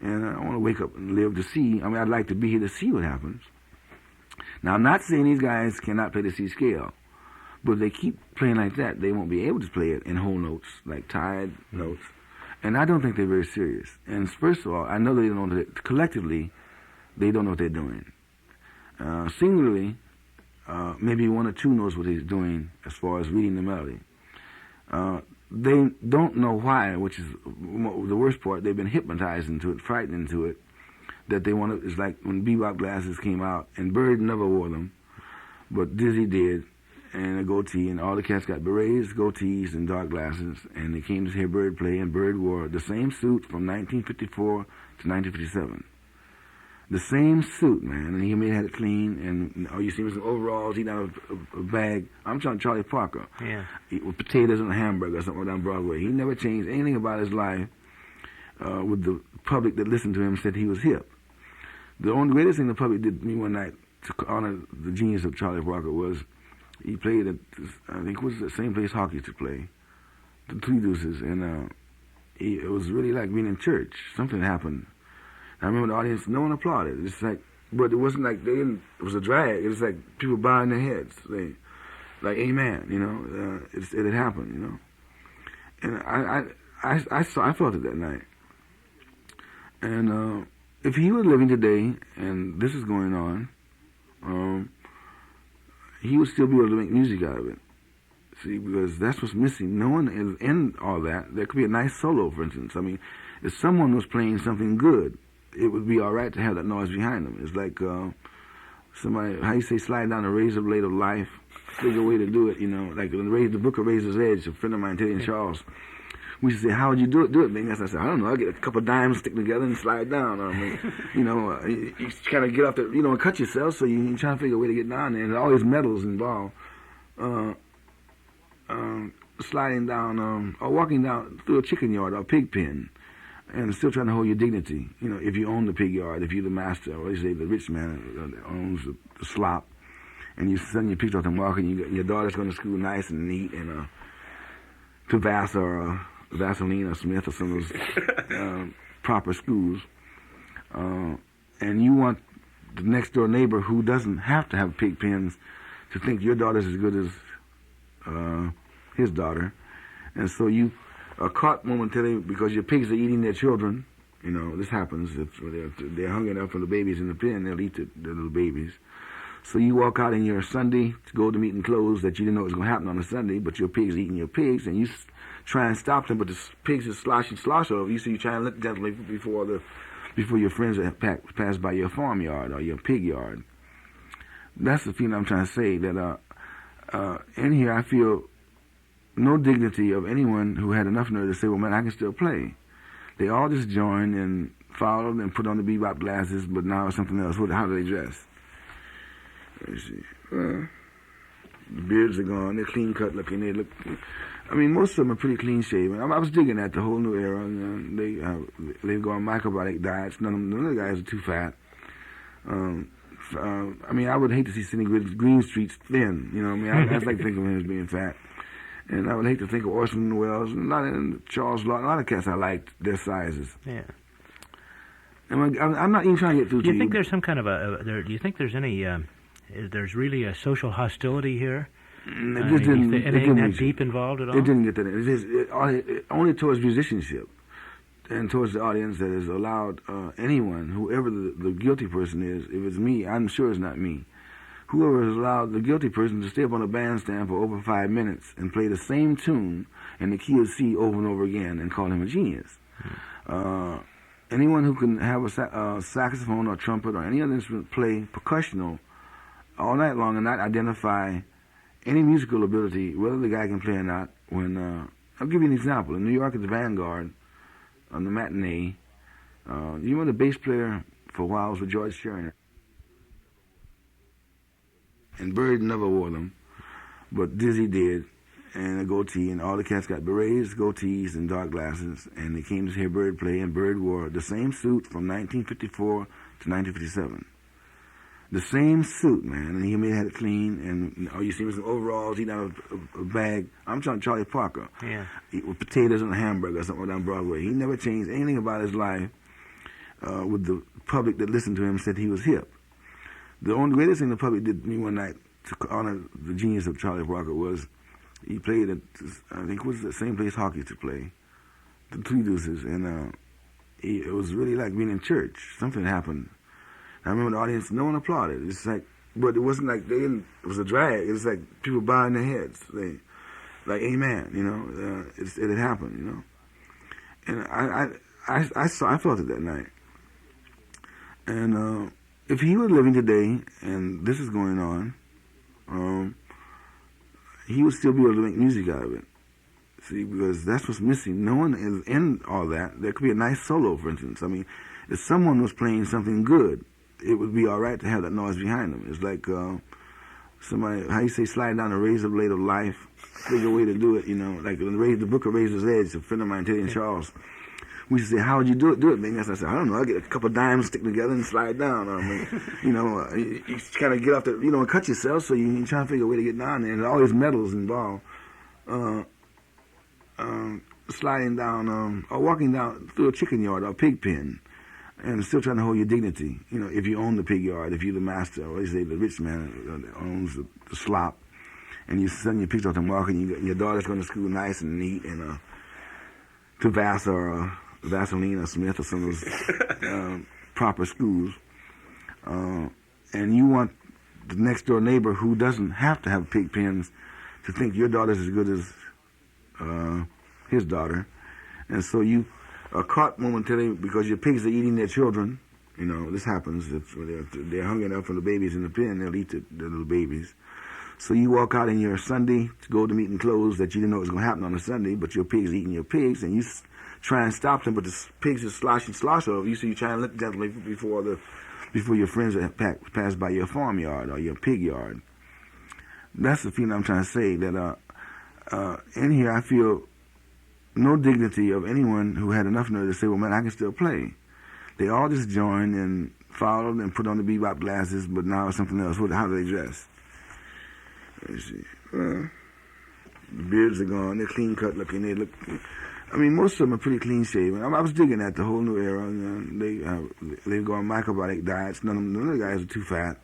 Speaker 2: And I want to wake up and live to see. I mean, I'd like to be here to see what happens. Now, I'm not saying these guys cannot play the C scale. But if they keep playing like that, they won't be able to play it in whole notes, like tied notes. And I don't think they're very serious. And first of all, I know they don't know that collectively, they don't know what they're doing. Singularly, maybe 1 or 2 knows what he's doing as far as reading the melody. They don't know why, which is the worst part. They've been hypnotized into it, frightened into it, that they want to. It's like when bebop glasses came out, and Bird never wore them, but Dizzy did. And a goatee, and all the cats got berets, goatees, and dark glasses, and they came to hear Bird play, and Bird wore the same suit from 1954 to 1957. The same suit, man, and he may have had it clean, and all you see was some overalls, eating out of a bag. I'm talking Charlie Parker.
Speaker 1: Yeah.
Speaker 2: With potatoes and a hamburger or something down Broadway. He never changed anything about his life with the public that listened to him said he was hip. The only greatest thing the public did to me one night to honor the genius of Charlie Parker was he played at, I think it was the same place Hawk used to play, the Three Deuces, and it was really like being in church. Something happened. I remember the audience, no one applauded. It's like, but it wasn't like it was a drag. It was like people bowing their heads, like amen, it had happened, And I felt it that night. And if he were living today and this is going on, he would still be able to make music out of it. See, because that's what's missing. No one is in all that. There could be a nice solo, for instance. I mean, if someone was playing something good, it would be all right to have that noise behind them. It's like somebody, how you say, slide down the razor blade of life, figure a way to do it, like the book of Razor's Edge, a friend of mine, Giant Charles, we used to say, how would you do it, Mingus? I said, I don't know, I'll get a couple of dimes, stick together, and slide down. I mean, you kind of get off the, and cut yourself, so you try to figure a way to get down there. And there's always metals involved. Sliding down, or walking down through a chicken yard or a pig pen, and still trying to hold your dignity. If you own the pig yard, if you're the master, or you say the rich man that owns the slop, and you send your picture off and walking, your daughter's going to school nice and neat, and to Vassar or Vaseline or Smith or some of those proper schools, and you want the next door neighbor who doesn't have to have pig pens to think your daughter's as good as his daughter, and so you are caught momentarily because your pigs are eating their children. This happens if they're hungry enough for the babies in the pen, they'll eat their little babies. So you walk out in your Sunday to go to meeting clothes that you didn't know was going to happen on a Sunday, but your pig's eating your pigs, and you try and stop them, but the pigs are slosh over you, so you try and look gently before your friends that pass by your farmyard or your pig yard. That's the feeling I'm trying to say, that in here I feel no dignity of anyone who had enough nerve to say, well, man, I can still play. They all just joined and followed and put on the bebop glasses, but now it's something else. How do they dress? Let me see. The beards are gone. They're clean cut looking. They look. I mean, most of them are pretty clean shaven. I was digging at the whole new era. They go on microbiotic diets. None of the guys are too fat. I mean, I would hate to see Sidney Greenstreet's thin. You know what I mean? I'd like to think of him as being fat. And I would hate to think of Orson Welles, Charles Lawton, a lot of cats I liked their sizes.
Speaker 1: Yeah.
Speaker 2: I'm not even trying to get through to you.
Speaker 1: Do you think there's some kind of do you think there's any, there's really a social hostility here?
Speaker 2: It didn't
Speaker 1: that deep involved at all?
Speaker 2: It didn't get that. It only towards musicianship and towards the audience that has allowed anyone, whoever the guilty person is, if it's me, I'm sure it's not me, whoever has allowed the guilty person to stay up on a bandstand for over 5 minutes and play the same tune in the key of C over and over again and call him a genius. Anyone who can have a saxophone or trumpet or any other instrument play percussional all night long and not identify any musical ability, whether the guy can play or not. When I'll give you an example. In New York at the Avant-garde, on the matinee, you know the bass player for a while was with George Sherner. And Bird never wore them, but Dizzy did, and a goatee, and all the cats got berets, goatees, and dark glasses, and they came to hear Bird play, and Bird wore the same suit from 1954 to 1957. The same suit, man, and he had it clean, and all you see was some overalls, eating out of a bag. I'm talking Charlie Parker.
Speaker 1: Yeah.
Speaker 2: With potatoes and a hamburger or something down Broadway. He never changed anything about his life. With the public that listened to him said he was hip. The only greatest thing the public did to me one night to honor the genius of Charlie Parker was he played at, I think it was the same place Hawk used to play, the Three Deuces, and it was really like being in church. Something happened. I remember the audience, no one applauded. It's like, but it wasn't like it was a drag. It was like people bowing their heads. Like, amen, you know. It had happened, you know. And I felt it that night. And if he were living today and this is going on, he would still be able to make music out of it. See, because that's what's missing. No one is in all that. There could be a nice solo, for instance. I mean, if someone was playing something good, it would be all right to have that noise behind them. It's like somebody, how you say, sliding down a razor blade of life. Figure a way to do it, you know. Like the book of Razor's Edge, a friend of mine, Giant Charles, we used to say, how would you do it, Mingus? I said, I don't know. I get a couple of dimes, stick together, and slide down. I mean, you know, you kind of get off the, you know, and cut yourself, so you try to figure a way to get down there. And there's always metals involved. Sliding down, or walking down through a chicken yard or a pig pen, and still trying to hold your dignity. You know, if you own the pig yard, if you're the master, or they say the rich man that owns the slop, and you're sending your pigs off to market, and your daughter's going to school nice and neat, and to Vass or Vaseline or Smith or some of those proper schools, and you want the next door neighbor who doesn't have to have pig pens to think your daughter's as good as his daughter, and so you are caught momentarily because your pigs are eating their children. You know, this happens. They're hungry enough for the babies in the pen, they'll eat the little babies. So you walk out in your Sunday to go to meeting clothes that you didn't know was going to happen on a Sunday, but your pig's eating your pigs, and you try and stop them, but the pigs are slosh over you, so you try and look gently before your friends that pass by your farmyard or your pig yard. That's the feeling I'm trying to say, that in here I feel no dignity of anyone who had enough nerve to say, well, man, I can still play. They all just joined and followed and put on the bebop glasses, but now it's something else. How do they dress? Let me see. The beards are gone. They're clean cut looking. They look. I mean, most of them are pretty clean shaven. I was digging at the whole new era. They go on microbiotic diets. None of the guys are too fat.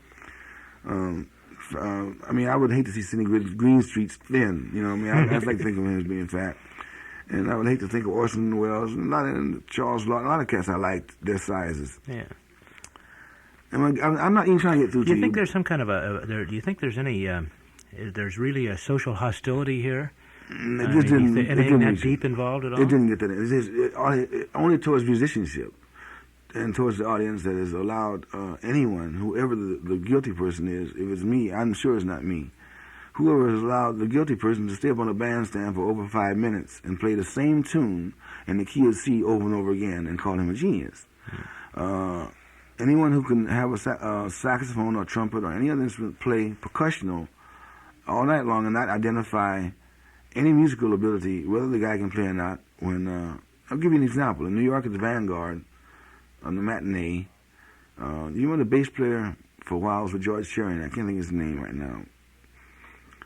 Speaker 2: I mean, I would hate to see Sidney Greenstreet's thin. You know what I mean? I'd like to think of him as being fat. And I would hate to think of Orson Welles, Charles Lawton, a lot of cats I liked their sizes.
Speaker 1: Yeah.
Speaker 2: I'm not even trying to get through
Speaker 1: Do
Speaker 2: to
Speaker 1: you
Speaker 2: you.
Speaker 1: think there's some kind of do you think there's any, there's really a social hostility here? Anything that deep involved at all?
Speaker 2: It didn't get that. Only towards musicianship and towards the audience that is allowed anyone, whoever the guilty person is. If it's me, I'm sure it's not me. Whoever has allowed the guilty person to stay up on a bandstand for over 5 minutes and play the same tune in the key of C over and over again and call him a genius. Anyone who can have a saxophone or trumpet or any other instrument play percussional all night long and not identify any musical ability, whether the guy can play or not. When I'll give you an example. In New York at the Avant-garde, on the matinee, you were the bass player for a while was with George Shearing. I can't think of his name right now.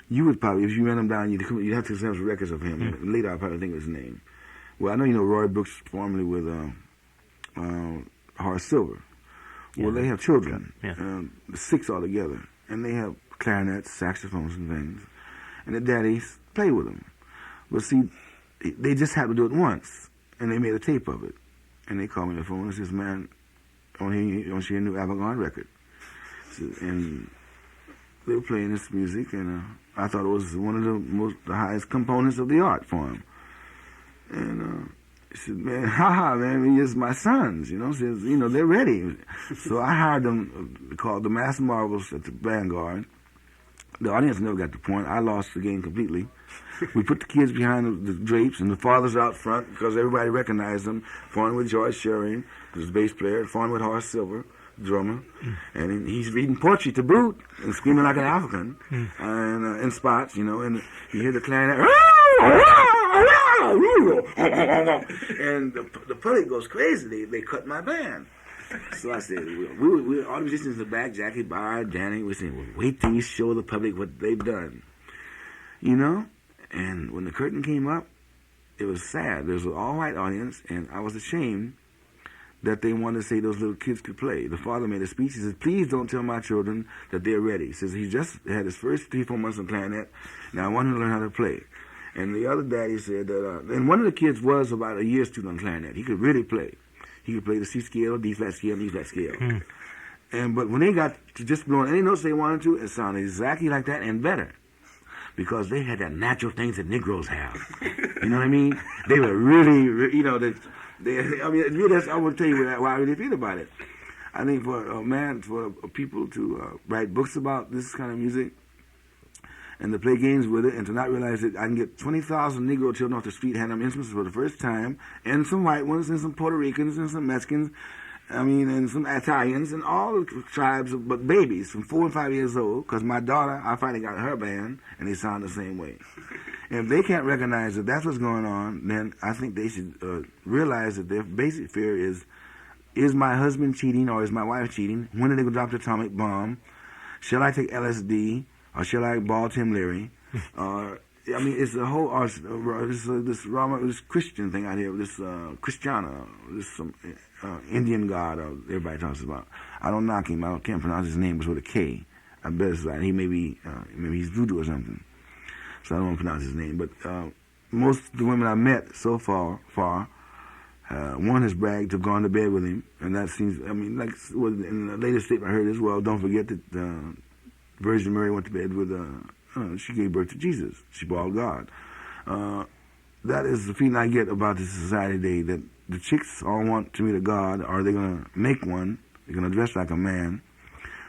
Speaker 2: You would probably, if you ran him down, you'd have to have some records of him. Later, I'll probably think of his name. Well, I know you know Roy Brooks, formerly with Horace Silver. Well, they have children, 6 altogether, and they have clarinets, saxophones, and things. And the daddies play with them. But see, they just had to do it once, and they made a tape of it. And they called me on the phone and says, "Man, I want to hear a new Avant-garde record." And they were playing this music, and I thought it was one of the highest components of the art form. And he said, "Man, haha, man, he is my sons, you know." Says, "You know, they're ready." So I hired them, called the Master Marvels at the Vanguard. The audience never got the point. I lost the game completely. We put the kids behind the drapes and the fathers out front because everybody recognized them. Fun with George Shearing, who's the bass player. Fun with Horace Silver, drummer. And he's reading poetry to boot and screaming like an African. And in spots, you know, and you hear the clarinet. And the public goes crazy. They cut my band. So I said, we all the musicians in the back, Jackie, Barr, Danny, we're saying, well, wait till you show the public what they've done. You know? And when the curtain came up, it was sad. There was an all-white audience, and I was ashamed that they wanted to say those little kids could play. The father made a speech. He said, "Please don't tell my children that they're ready." He says he just had his first 3-4 months on clarinet. Now I want him to learn how to play. And the other daddy said that, and one of the kids was about a year's student on clarinet. He could really play. He could play the C scale, D flat scale, and E flat scale. But when they got to just blowing any notes they wanted to, it sounded exactly like that and better. Because they had that natural things that Negroes have. You know what I mean? They were really, you know, I will tell you why I really feel about it. I think for people to write books about this kind of music and to play games with it and to not realize that I can get 20,000 Negro children off the street, hand them instruments for the first time, and some white ones, and some Puerto Ricans, and some Mexicans, and some Italians, and all the tribes, but babies from 4 and 5 years old, because my daughter, I finally got her band, and they sound the same way. And if they can't recognize that that's what's going on, then I think they should realize that their basic fear is my husband cheating or is my wife cheating? When are they going to drop the atomic bomb? Shall I take LSD or shall I ball Tim Leary? I mean, it's a whole this Christian thing out here, this Christiana, this Indian god everybody talks about. I don't knock him. I can't pronounce his name. It's with a K. I bet it's like maybe he's voodoo or something. So I don't want to pronounce his name. But most of the women I met so far, one has bragged to have gone to bed with him, and that seems. I mean, like in the latest statement I heard as well. Don't forget that Virgin Mary went to bed with. She gave birth to Jesus. She brought God. That is the feeling I get about this society today, that the chicks all want to meet a God, or they're going to make one. They're going to dress like a man.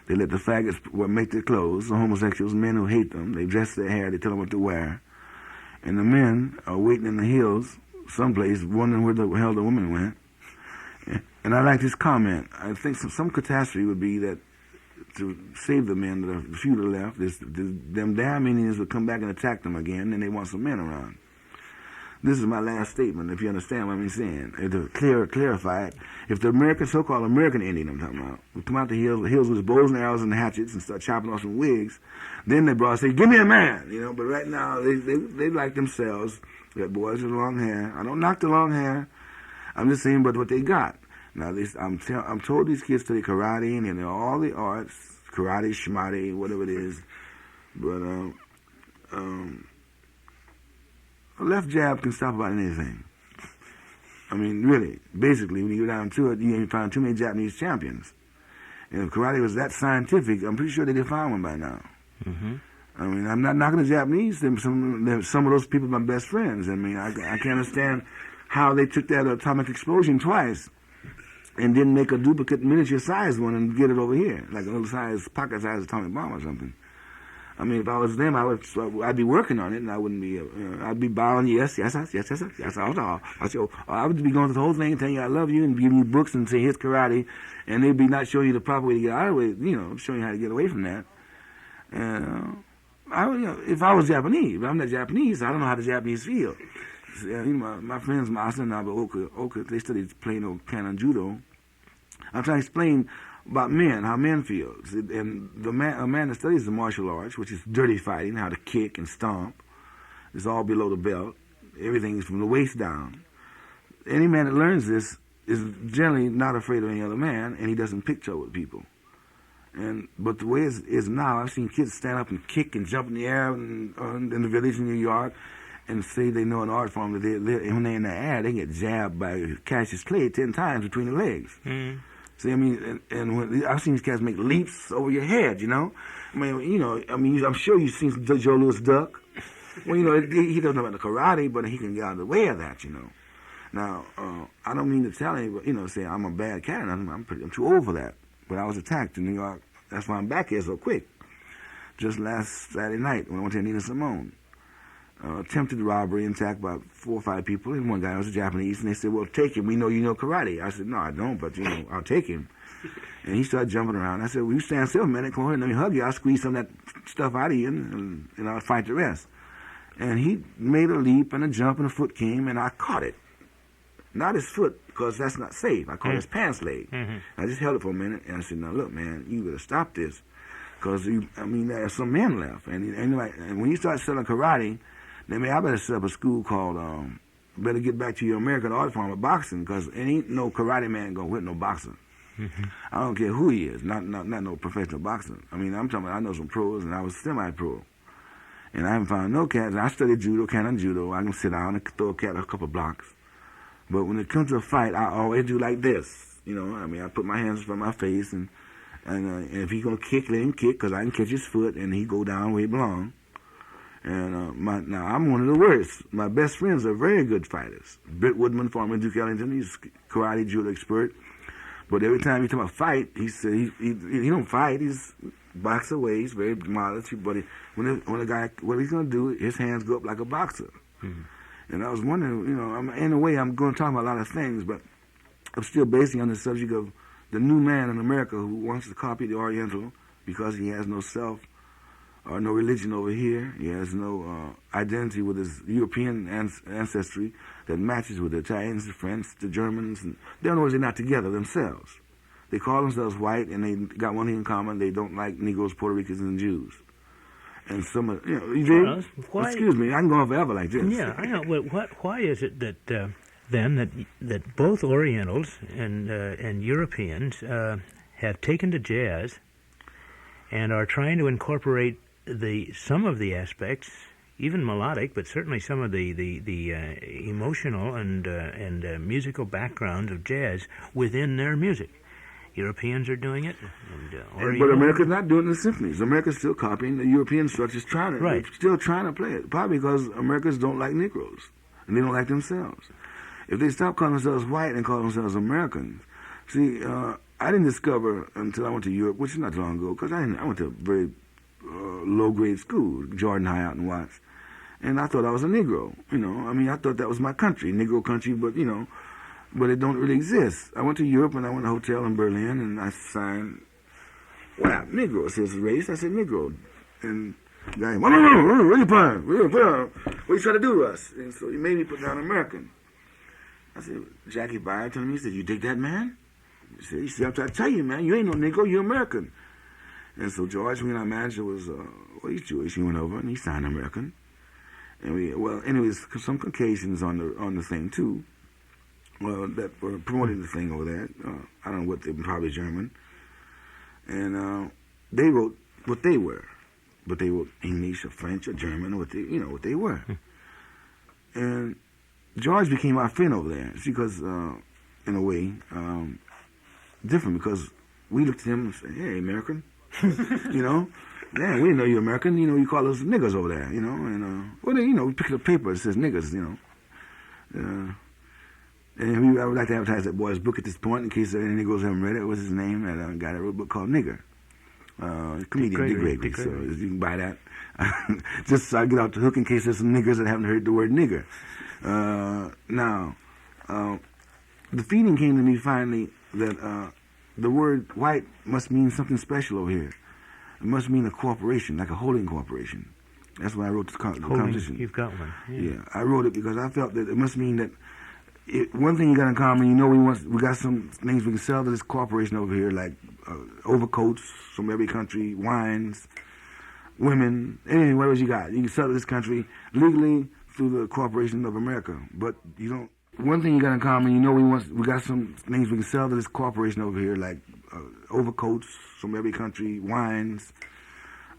Speaker 2: They let the faggots make their clothes. The homosexuals, men who hate them, they dress their hair. They tell them what to wear. And the men are waiting in the hills, someplace, wondering where the hell the women went. And I like this comment. I think some catastrophe would be that to save the men, the few that are left, them damn Indians would come back and attack them again, and they want some men around. This is my last statement, if you understand what I'm saying. To clarify it, if the so-called American Indian I'm talking about would come out the hills with bows and arrows and hatchets and start chopping off some wigs, then they brought say, "Give me a man," you know. But right now they like themselves. They got boys with long hair. I don't knock the long hair. I'm just saying, but what they got. Now I'm told these kids study karate and all the arts, karate, shmate, whatever it is. But a left jab can stop about anything. I mean, really, basically, when you go down to it, you ain't find too many Japanese champions. And if karate was that scientific, I'm pretty sure they'd have found one by now.
Speaker 1: Mm-hmm.
Speaker 2: I mean, I'm not knocking the Japanese. Some of those people are my best friends. I mean, I can't understand how they took that atomic explosion twice and didn't make a duplicate miniature-sized one and get it over here, like a little size, pocket-sized atomic bomb or something. I mean, if I was them, I'd be working on it, and I wouldn't be. I'd be bowing, yes, all. I would be going through the whole thing, telling you I love you, and giving you books and saying here's karate, and they'd be not showing you the proper way to get out of it, showing you how to get away from that. And if I was Japanese, but I'm not Japanese, so I don't know how the Japanese feel. My friends, Masa and Oka, they studied Plano Canon Judo. I'm trying to explain about men, how men feel. And a man that studies the martial arts, which is dirty fighting, how to kick and stomp, is all below the belt. Everything is from the waist down. Any man that learns this is generally not afraid of any other man, and he doesn't pick trouble with people. But the way it is now, I've seen kids stand up and kick and jump in the air in the village in New York and say they know an art form, that when they're in the air, they get jabbed by Cassius Clay 10 times between the legs. Mm. See, I mean, and when I've seen these cats make leaps over your head, I mean, I'm sure you've seen Joe Louis duck. Well, he doesn't know about the karate, but he can get out of the way of that, Now, I don't mean to tell anybody, say I'm a bad cat. I'm too old for that. But I was attacked in New York. That's why I'm back here so quick. Just last Saturday night when I went to Nina Simone. Attempted robbery and attacked by 4 or 5 people, and one guy was a Japanese, and they said, well, take him, we know you know karate. I said, no, I don't, but, I'll take him. And he started jumping around. I said, well, you stand still a minute, come on and let me hug you, I'll squeeze some of that stuff out of you, and I'll fight the rest. And he made a leap and a jump, and a foot came, and I caught it. Not his foot, because that's not safe. I caught his pants leg. Mm-hmm. I just held it for a minute, and I said, now, look, man, you better stop this, because, there's some men left. And when you start selling karate, then I better set up a school called, better get back to your American art form of boxing, because there ain't no karate man going to whip no boxer. Mm-hmm. I don't care who he is, not no professional boxer. I mean, I'm talking about, I know some pros, and I was semi-pro. And I haven't found no cats. I studied judo, canon judo. I can sit down and throw a cat a couple blocks. But when it comes to a fight, I always do like this. I put my hands in front of my face, and if he's going to kick, let him kick, because I can catch his foot, and he go down where he belongs. And now I'm one of the worst. My best friends are very good fighters. Britt Woodman, former Duke Ellington, he's a karate judo expert. But every time he talk about fight, he said he don't fight. He's box away. He's very modest. But when a guy, what he's gonna do, his hands go up like a boxer. Mm-hmm. And I was wondering, in a way, I'm going to talk about a lot of things, but I'm still basing on the subject of the new man in America who wants to copy the Oriental because he has no self. Or no religion over here. He has no identity with his European ancestry that matches with the Italians, the French, the Germans. And they don't know they're not together themselves. They call themselves white, and they got one thing in common: they don't like Negroes, Puerto Ricans, and Jews. And some of excuse me, I can go on forever like this.
Speaker 1: Yeah, I know. Why is it that that both Orientals and Europeans have taken to jazz and are trying to incorporate some of the aspects, even melodic, but certainly some of the emotional and musical backgrounds of jazz within their music? Europeans are doing it,
Speaker 2: but America's not doing the symphonies. America's still copying the European structures, they're still trying to play it. Probably because Americans don't like Negroes and they don't like themselves. If they stop calling themselves white and call themselves Americans, see, I didn't discover until I went to Europe, which is not long ago, because I went to a very low-grade school, Jordan High out in Watts, and I thought I was a Negro. I thought that was my country, Negro country, but it don't really exist. I went to Europe and I went to a hotel in Berlin and I signed, wow, Negro. It says race. I said Negro. And the guy, what are you playing? What are you trying to do to us? And so he made me put down American. I said, Jackie Byer told me, he said, you dig that, man? He said, I'm trying to tell you, man, you ain't no Negro, you're American. And so George, when our manager was, he's Jewish, he went over and he signed American. And anyways, some Caucasians on the thing too. That were promoting the thing over there. I don't know what they were, probably German. And they wrote what they were. But they wrote English or French or German or what they were. And George became our friend over there. It's because, in a way, different because we looked at him and said, "Hey, American," you know. Yeah, we didn't know you're American. You know, you call us niggers over there. You know, and well, then, you know, we picked up paper that says niggers. You know. And I would like to advertise that boy's book at this point in case any niggers haven't read it. What's his name? That guy that wrote a book called Nigger. Comedian Dick Gregory. So you can buy that. Just so I get out the hook in case there's some niggers that haven't heard the word nigger. Now, the feeling came to me finally that the word white must mean something special over here. It must mean a corporation, like a holding corporation. That's why I wrote the composition.
Speaker 1: You've got one.
Speaker 2: Yeah, I wrote it because I felt that it must mean that one thing you got in common, you know, we got some things we can sell to this corporation over here, like overcoats from every country, wines, women, anything, whatever you got. You can sell to this country legally through the Corporation of America, but you don't. One thing you got in common, you know, we got some things we can sell to this corporation over here, like overcoats from every country, wines,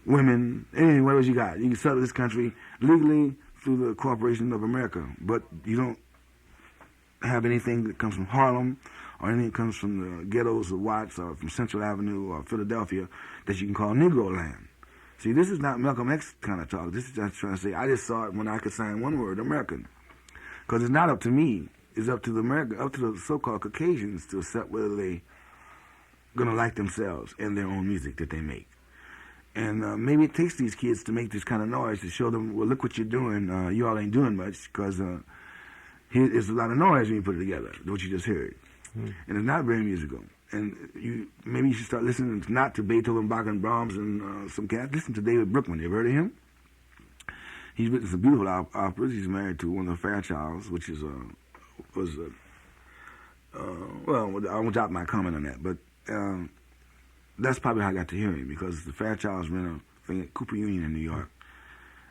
Speaker 2: women, anything, whatever you got. You can sell to this country legally through the Corporation of America, but you don't have anything that comes from Harlem or anything that comes from the ghettos of Watts or from Central Avenue or Philadelphia that you can call Negro land. See, this is not Malcolm X kind of talk. This is just trying to say, I just saw it when I could sign one word, American. Because it's not up to me. It's up to the so-called Caucasians to accept whether they going to like themselves and their own music that they make. And maybe it takes these kids to make this kind of noise to show them, well, look what you're doing. You all ain't doing much because there's a lot of noise when you put it together, what you just heard. And it's not very musical. And maybe you should start listening not to Beethoven, Bach, and Brahms and some cats. Listen to David Bruckman. You've heard of him? He's written some beautiful operas. He's married to one of the Fairchilds, which is well, I won't drop my comment on that, but that's probably how I got to hear him, because the Fairchilds ran a thing at Cooper Union in New York,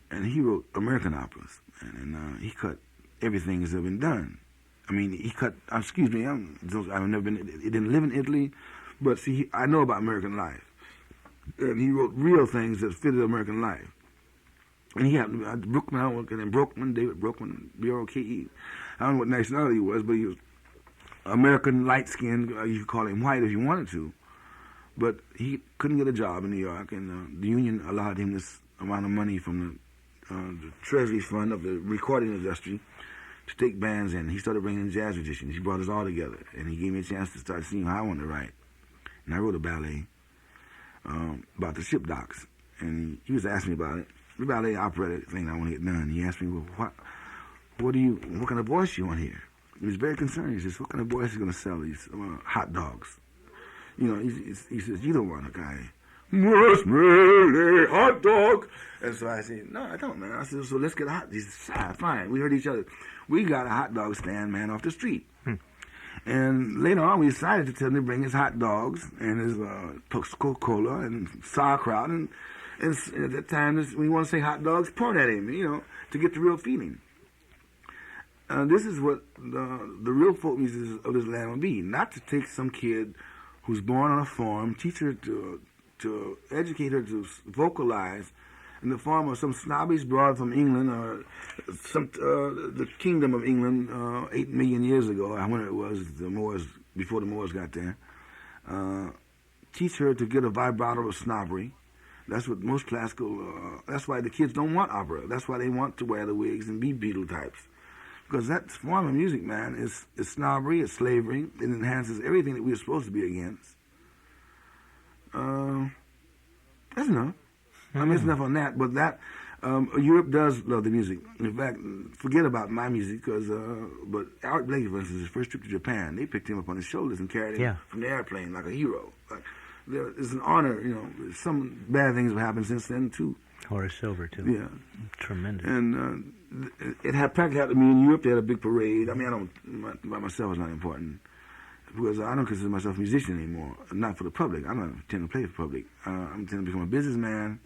Speaker 2: and he wrote American operas, and he cut everything that's ever been done. I mean, he cut, excuse me, I've never been, he didn't live in Italy, but see, I know about American life. And he wrote real things that fitted American life. And he had Brookman, David Brookman, B-R-O-K-E. I don't know what nationality he was, but he was American, light-skinned, you could call him white if you wanted to. But he couldn't get a job in New York, and the union allowed him this amount of money from the Treasury Fund of the recording industry to take bands in. He started bringing in jazz musicians. He brought us all together, and he gave me a chance to start seeing how I wanted to write. And I wrote a ballet about the ship docks, and he was asking me about it. The ballet operatic thing I want to get done. He asked me, well, what kind of voice you want here? He was very concerned. He says, what kind of voice is going to sell these hot dogs? You know, he says, you don't want a guy, hot dog. And so I said, no, I don't, man. I said, so let's get a hot. He said, fine. We heard each other. We got a hot dog stand, man, off the street. And later on, we decided to tell him to bring his hot dogs and his Coca-Cola and sauerkraut. And at that time, when you want to say hot dogs, point at him, you know, to get the real feeling. This is what the real folk music of this land would be. Not to take some kid who's born on a farm, teach her to educate her to vocalize in the form of some snobbish broad from England or the Kingdom of England 8 million years ago, when it was the Moors, before the Moors got there. Teach her to get a vibrato of snobbery. That's what most classical, that's why the kids don't want opera. That's why they want to wear the wigs and be Beatle types. Because that form of music, man, is snobbery, it's slavery, it enhances everything that we're supposed to be against. That's enough. I mean, it's enough on that, but that, Europe does love the music. In fact, forget about my music, but Art Blakey, for instance, his first trip to Japan, they picked him up on his shoulders and carried him from the airplane like a hero. It's an honor, you know. Some bad things have happened since then, too.
Speaker 1: Horace Silver, too.
Speaker 2: Yeah.
Speaker 1: Tremendous.
Speaker 2: And it had practically happened to me in Europe. They had a big parade. I mean, by myself is not important, because I don't consider myself a musician anymore. Not for the public. I'm not intending to play for the public. I'm intending to become a businessman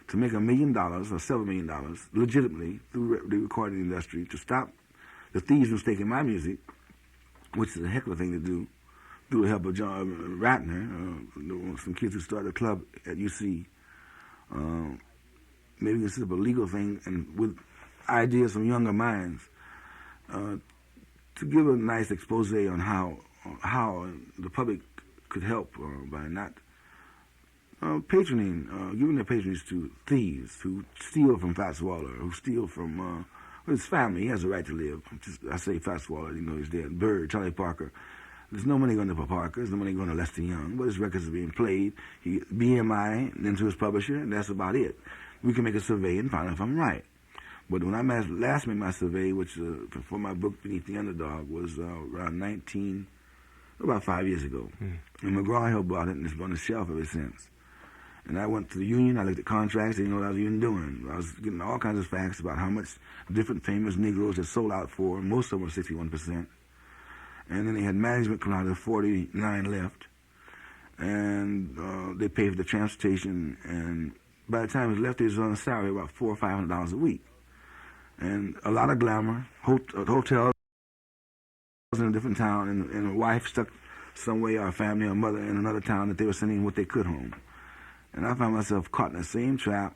Speaker 2: to make $1 million or several $1 million legitimately through the recording industry, to stop the thieves from taking my music, which is a heck of a thing to do, through the help of John Ratner, some kids who started a club at UC. Maybe this is a legal thing, and with ideas from younger minds, to give a nice expose on how the public could help by not giving their patronage to thieves who steal from Fats Waller, who steal from his family. He has a right to live. I say Fats Waller, he's dead. Bird, Charlie Parker. There's no money going to Parker. There's no money going to Lester Young. But his records are being played. BMI, and then to his publisher, and that's about it. We can make a survey and find out if I'm right. But when I last made my survey, which for my book Beneath the Underdog, was about 5 years ago. And McGraw-Hill bought it, and it's been on the shelf ever since. And I went to the union, I looked at contracts, they didn't know what I was even doing. I was getting all kinds of facts about how much different famous Negroes had sold out for. Most of them were 61%. And then they had management come out of 49 left. And they paid for the transportation. And by the time it was left, they was on a salary of about $400 or $500 a week. And a lot of glamour, hotels in a different town, and a wife stuck some way, or a family or mother in another town that they were sending what they could home. And I found myself caught in the same trap,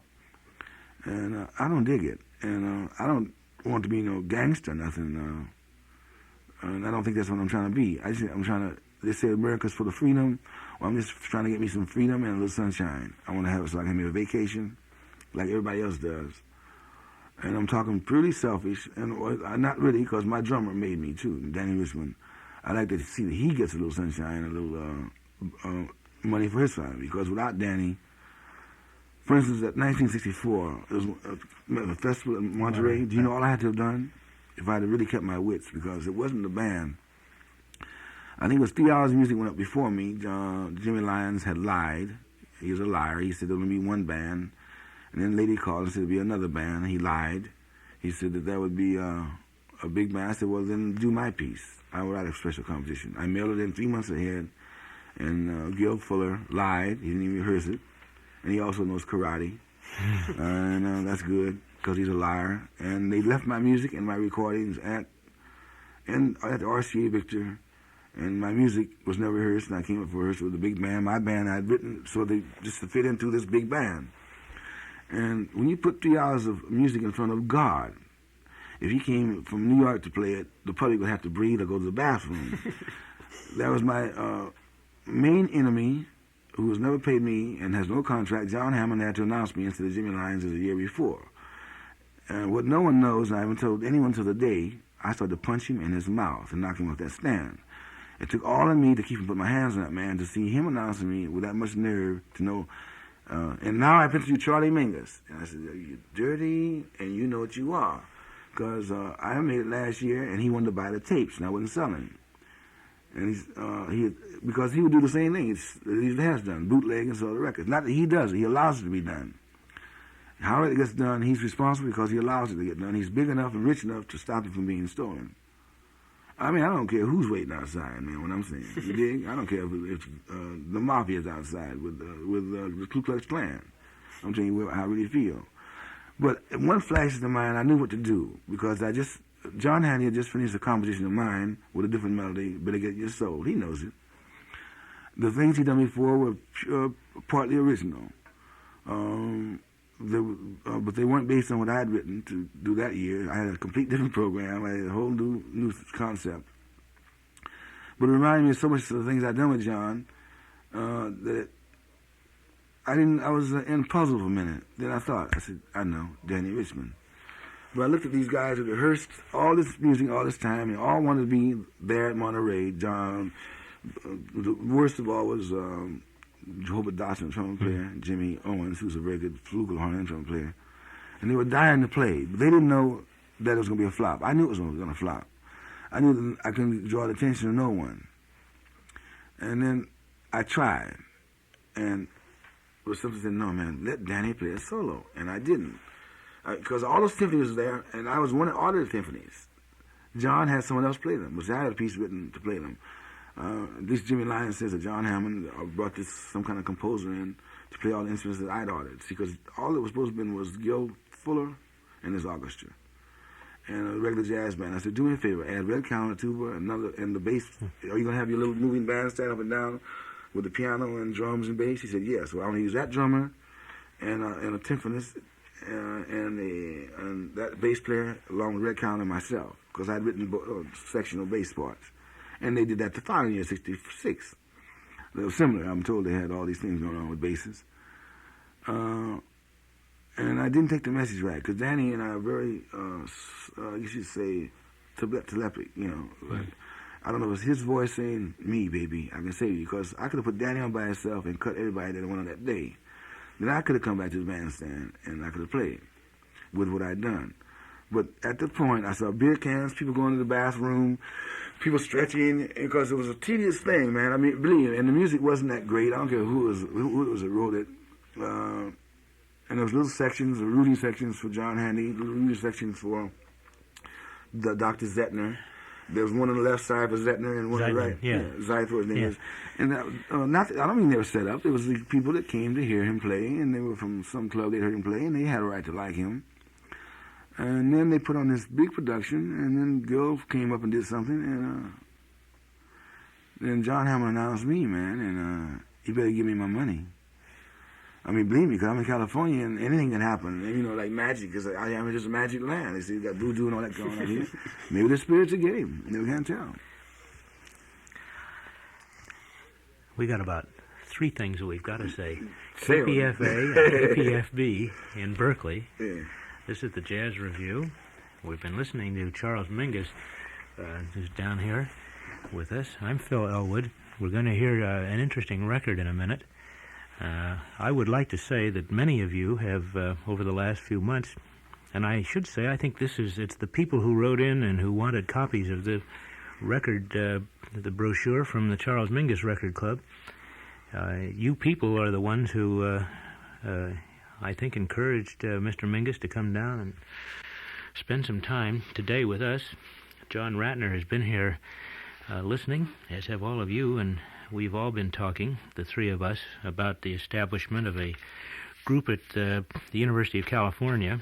Speaker 2: and I don't dig it. And I don't want to be no gangster or nothing. And I don't think that's what I'm trying to be. They say America's full of freedom. Well, I'm just trying to get me some freedom and a little sunshine. I want to have it so I can have a vacation like everybody else does. And I'm talking purely selfish, and not really, because my drummer made me too, Danny Richmond. I like to see that he gets a little sunshine, a little money for his family, because without Danny, for instance, at 1964, there was a festival in Monterey. Do you know all I had to have done? If I had really kept my wits, because it wasn't the band. I think it was 3 hours of music went up before me. Jimmy Lyons had lied. He was a liar. He said there would be one band. And then a lady called and said there'd be another band. He lied. He said that there would be a big band. I said, well, then do my piece. I would write a special composition. I mailed it in 3 months ahead. And Gil Fuller lied. He didn't even rehearse it. And he also knows karate. And that's good, because he's a liar. And they left my music and my recordings at the RCA Victor. And my music was never rehearsed, and I came up for rehearsal with the big band. My band I had written so they just to fit into this big band. And when you put 3 hours of music in front of God, if he came from New York to play it, the public would have to breathe or go to the bathroom. That was my main enemy, who has never paid me and has no contract. John Hammond had to announce me instead of Jimmy Lyons as a year before. And what no one knows, and I haven't told anyone till the day, I started to punch him in his mouth and knock him off that stand. It took all of me to keep him put my hands on that man, to see him announcing me with that much nerve, to know. And now I've been to Charlie Mingus. And I said, you're dirty, and you know what you are. Because I made it last year, and he wanted to buy the tapes, and I wasn't selling. And because he would do the same thing he has done, bootleg and sell the records. Not that he does it, he allows it to be done. However it gets done, he's responsible because he allows it to get done. He's big enough and rich enough to stop it from being stolen. I mean, I don't care who's waiting outside, man, what I'm saying. You dig? I don't care if the mafia's outside with the Ku Klux Klan. I'm telling you how I really feel. But one flash in the mind, I knew what to do, because John Handy had just finished a composition of mine with a different melody, Better Get Your Soul. He knows it. The things he'd done before were partly original. But they weren't based on what I had written to do that year. I had a complete different program. I had a whole new concept. But it reminded me of so much of the things I'd done with John that I was in puzzle for a minute. Then I said, I know, Danny Richmond. But I looked at these guys who rehearsed all this music all this time, and all wanted to be there at Monterey. John, the worst of all was Jehovah Dawson, trumpet player, Jimmy Owens, who's a very good flugelhorn trumpet player. And they were dying to play, but they didn't know that it was going to be a flop. I knew it was going to flop. I knew that I couldn't draw the attention of no one. And then I tried, and something said, no, man, let Danny play a solo. And I didn't, because all those symphonies were there, and I was one of all the symphonies. John had someone else play them, which I had a piece written to play them. This Jimmy Lyons says that John Hammond brought some kind of composer in to play all the instruments that I'd ordered, because all that was supposed to be was Gil Fuller and his orchestra and a regular jazz band. I said, do me a favor, add red counter, tuba, and the bass. Are you going to have your little moving band stand up and down with the piano and drums and bass? He said, yes. Well, I want to use that drummer and a timpanist and that bass player along with red counter and myself, because I'd written sectional bass parts. And they did that the following year, 66. They were similar. I'm told they had all these things going on with basses. And I didn't take the message right, because Danny and I are very, you should say, telepathic, you know. Like, I don't know, it was his voice saying, me, baby, I can say you, because I could have put Danny on by himself and cut everybody that went on that day. Then I could have come back to the bandstand, and I could have played with what I'd done. But at the point, I saw beer cans, people going to the bathroom, people stretching, because it was a tedious thing, man. I mean, believe me, and the music wasn't that great. I don't care who it was that wrote it. And there was little sections, rooting sections for John Handy, little rooting sections for the Dr. Zettner. There was one on the left side for Zettner and one on the right. Zeitler, his name is. And I don't mean they were set up. It was the people that came to hear him play, and they were from some club they heard him play, and they had a right to like him. And then they put on this big production, and then Gil came up and did something, and then John Hammond announced me, man, and he better give me my money. I mean, believe me, because I'm in California and anything can happen. And, you know, like magic, because I am just a magic land. They say you got voodoo and all that going on here. Maybe the spirits are game. You can't tell.
Speaker 1: We got about 3 things that we've got to say. KPFA and KPFB in Berkeley.
Speaker 2: Yeah.
Speaker 1: This is the Jazz Review. We've been listening to Charles Mingus, who's down here with us. I'm Phil Elwood. We're going to hear an interesting record in a minute. I would like to say that many of you have, over the last few months, and I should say, I think it's the people who wrote in and who wanted copies of the record, the brochure from the Charles Mingus Record Club. You people are the ones who, I think, encouraged Mr. Mingus to come down and spend some time today with us. John Ratner has been here listening, as have all of you, and we've all been talking, the 3 of us, about the establishment of a group at the University of California.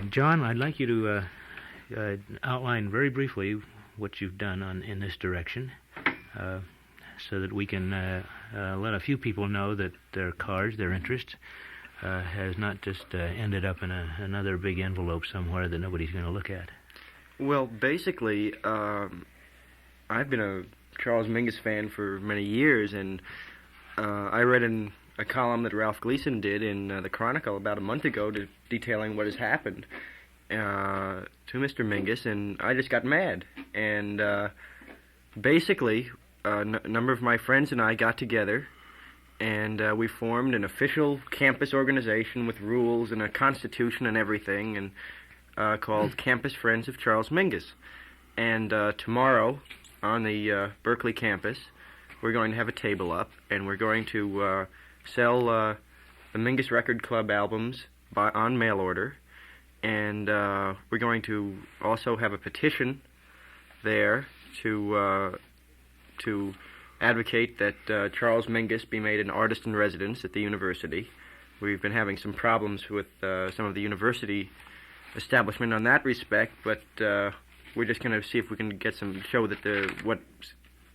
Speaker 1: John, I'd like you to outline very briefly what you've done in this direction, so that we can let a few people know that their cards, their interest, has not just ended up in another big envelope somewhere that nobody's going to look at.
Speaker 3: Well, basically, I've been a Charles Mingus fan for many years, and I read in a column that Ralph Gleason did in the Chronicle about a month ago detailing what has happened to Mr. Mingus, and I just got mad. And basically, a number of my friends and I got together, and we formed an official campus organization with rules and a constitution and everything, and called Campus Friends of Charles Mingus. And tomorrow, on the Berkeley campus, we're going to have a table up, and we're going to sell the Mingus Record Club albums on mail order, and we're going to also have a petition there to advocate that Charles Mingus be made an artist in residence at the university. We've been having some problems with some of the university establishment on that respect, but we're just going to see if we can get show that what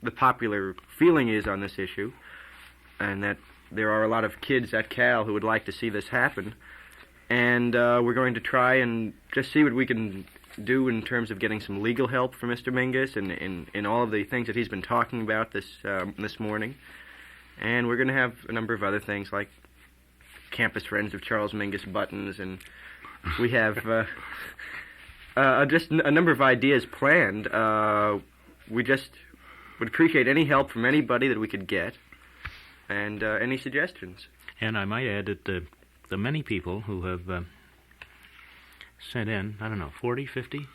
Speaker 3: the popular feeling is on this issue, and that there are a lot of kids at Cal who would like to see this happen. And we're going to try and just see what we can do in terms of getting some legal help for Mr. Mingus and in all of the things that he's been talking about this morning. And we're going to have a number of other things like Campus Friends of Charles Mingus buttons, and we have just a number of ideas planned. We just would appreciate any help from anybody that we could get, and any suggestions.
Speaker 1: And I might add that the many people who have sent in, 40, 50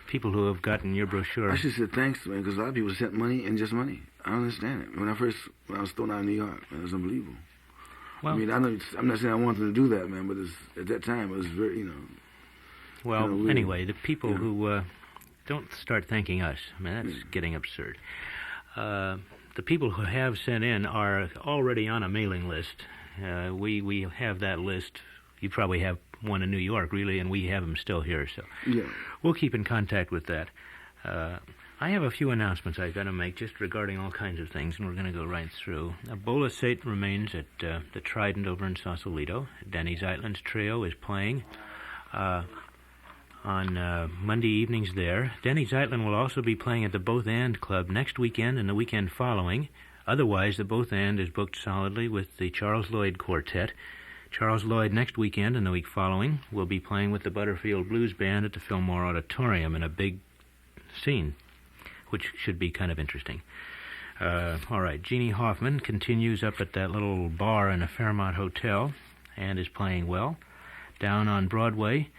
Speaker 1: people who have gotten your brochure.
Speaker 2: I should say thanks, man, because a lot of people sent money and just money. I don't understand it. When I was thrown out of New York, man, it was unbelievable.
Speaker 1: Well,
Speaker 2: I mean, I'm not saying I wanted to do that, man, but at that time it was very,
Speaker 1: Well, anyway, the people who don't start thanking us. I mean, that's getting absurd. The people who have sent in are already on a mailing list. We have that list. You probably have one in New York, really, and we have them still here. So we'll keep in contact with that. I have a few announcements I've got to make just regarding all kinds of things, and we're going to go right through. Bola Sate remains at the Trident over in Sausalito. Danny Zeitlin's trio is playing. on Monday evenings there. Denny Zeitlin will also be playing at the Both And Club next weekend and the weekend following. Otherwise, the Both And is booked solidly with the Charles Lloyd Quartet. Charles Lloyd next weekend and the week following will be playing with the Butterfield Blues Band at the Fillmore Auditorium in a big scene, which should be kind of interesting. All right, Jeannie Hoffman continues up at that little bar in a Fairmont Hotel and is playing well. Down on Broadway,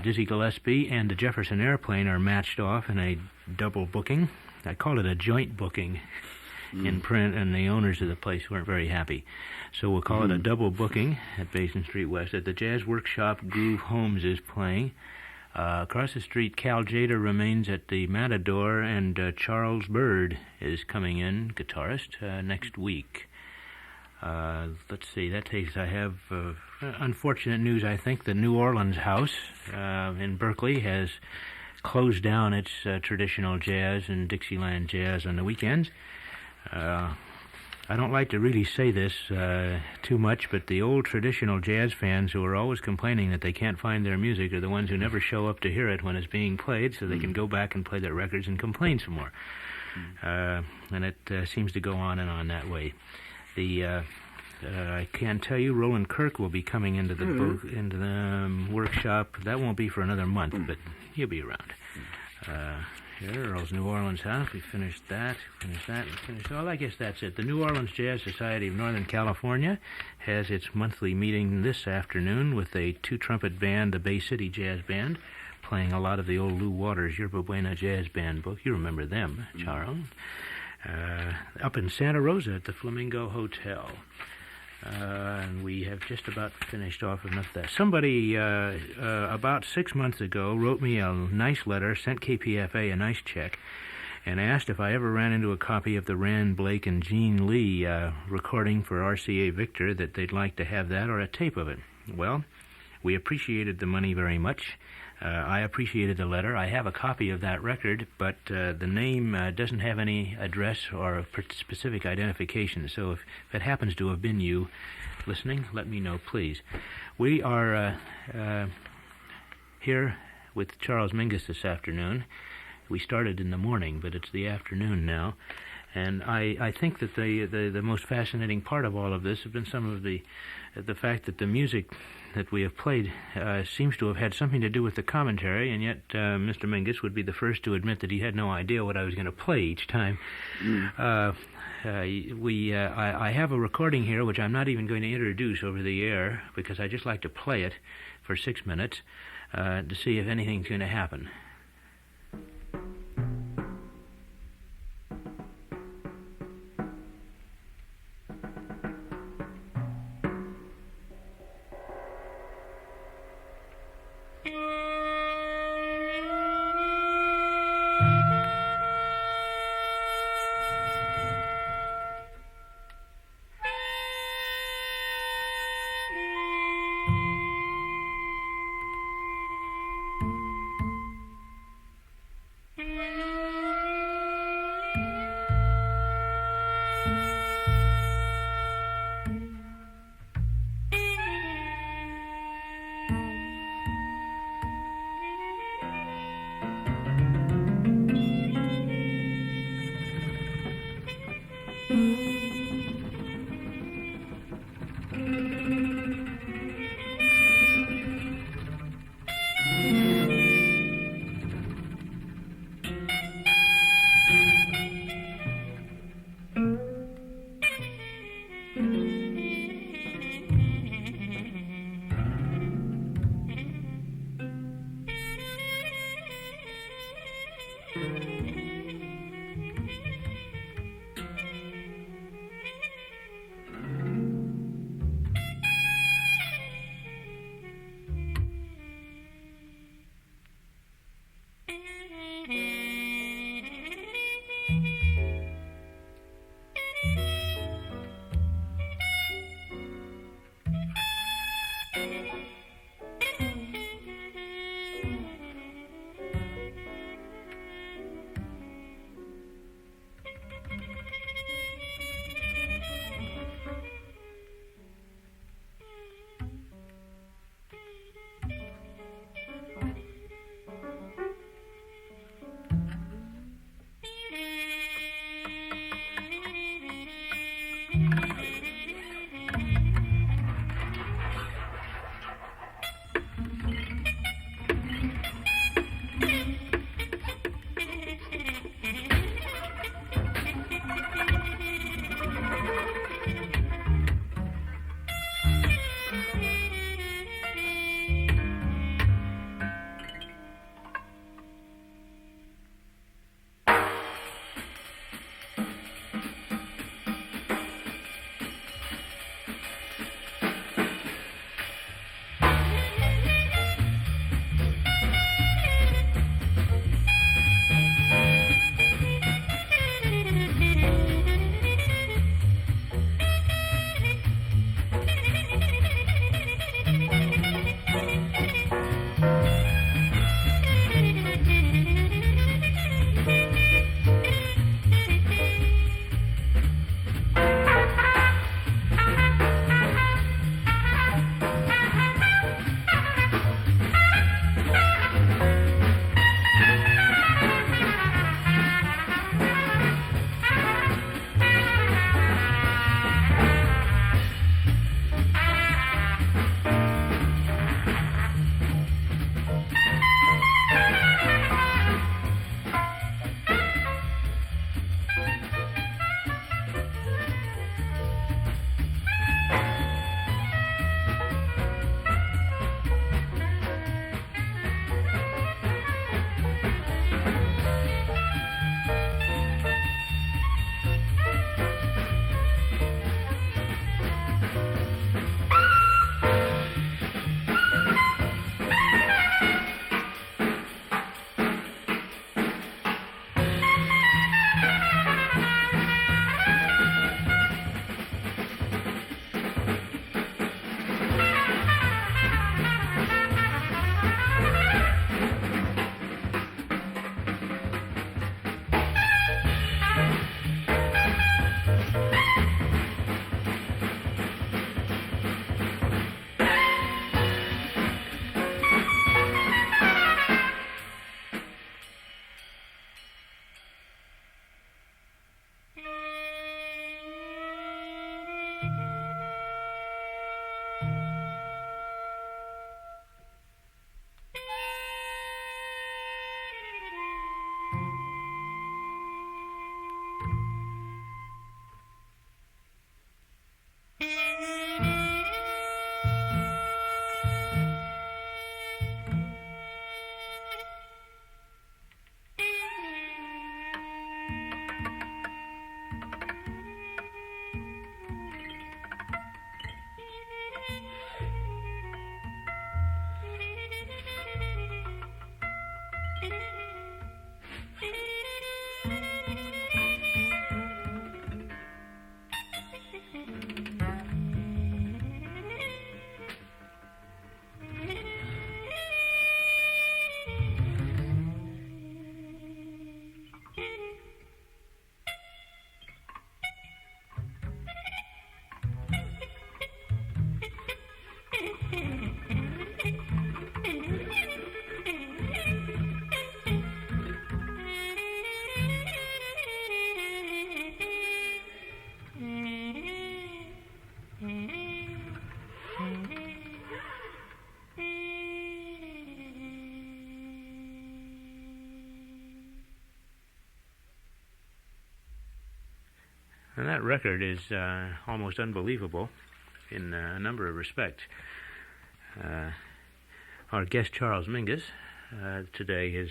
Speaker 1: Dizzy Gillespie and the Jefferson Airplane are matched off in a double booking. I call it a joint booking in print, and the owners of the place weren't very happy. So we'll call it a double booking at Basin Street West. At the Jazz Workshop, Groove Holmes is playing. Across the street, Cal Jader remains at the Matador, and Charles Bird is coming in, guitarist, next week. Let's see, I have unfortunate news, I think. The New Orleans House in Berkeley has closed down its traditional jazz and Dixieland jazz on the weekends. I don't like to really say this too much, but the old traditional jazz fans who are always complaining that they can't find their music are the ones who never show up to hear it when it's being played, so they can go back and play their records and complain some more. And it seems to go on and on that way. I can tell you, Roland Kirk will be coming into the workshop. That won't be for another month, but he'll be around. Here, Earl's New Orleans House. We finished that. Well, I guess that's it. The New Orleans Jazz Society of Northern California has its monthly meeting this afternoon with a two-trumpet band, the Bay City Jazz Band, playing a lot of the old Lou Waters Yerba Buena Jazz Band book. You remember them, Charles. Up in Santa Rosa at the Flamingo Hotel. And we have just about finished off enough of that. Somebody about 6 months ago wrote me a nice letter, sent KPFA a nice check, and asked if I ever ran into a copy of the Rand Blake and Gene Lee recording for RCA Victor, that they'd like to have that or a tape of it. Well, we appreciated the money very much. I appreciated the letter. I have a copy of that record, but the name doesn't have any address or a specific identification. So if it happens to have been you listening, let me know, please. We are here with Charles Mingus this afternoon. We started in the morning, but it's the afternoon now. And I think that the most fascinating part of all of this has been some of the fact that the music that we have played seems to have had something to do with the commentary, and yet Mr. Mingus would be the first to admit that he had no idea what I was going to play each time. I have a recording here which I'm not even going to introduce over the air because I just like to play it for 6 minutes to see if anything's going to happen. record is almost unbelievable in a number of respects. Our guest, Charles Mingus, today is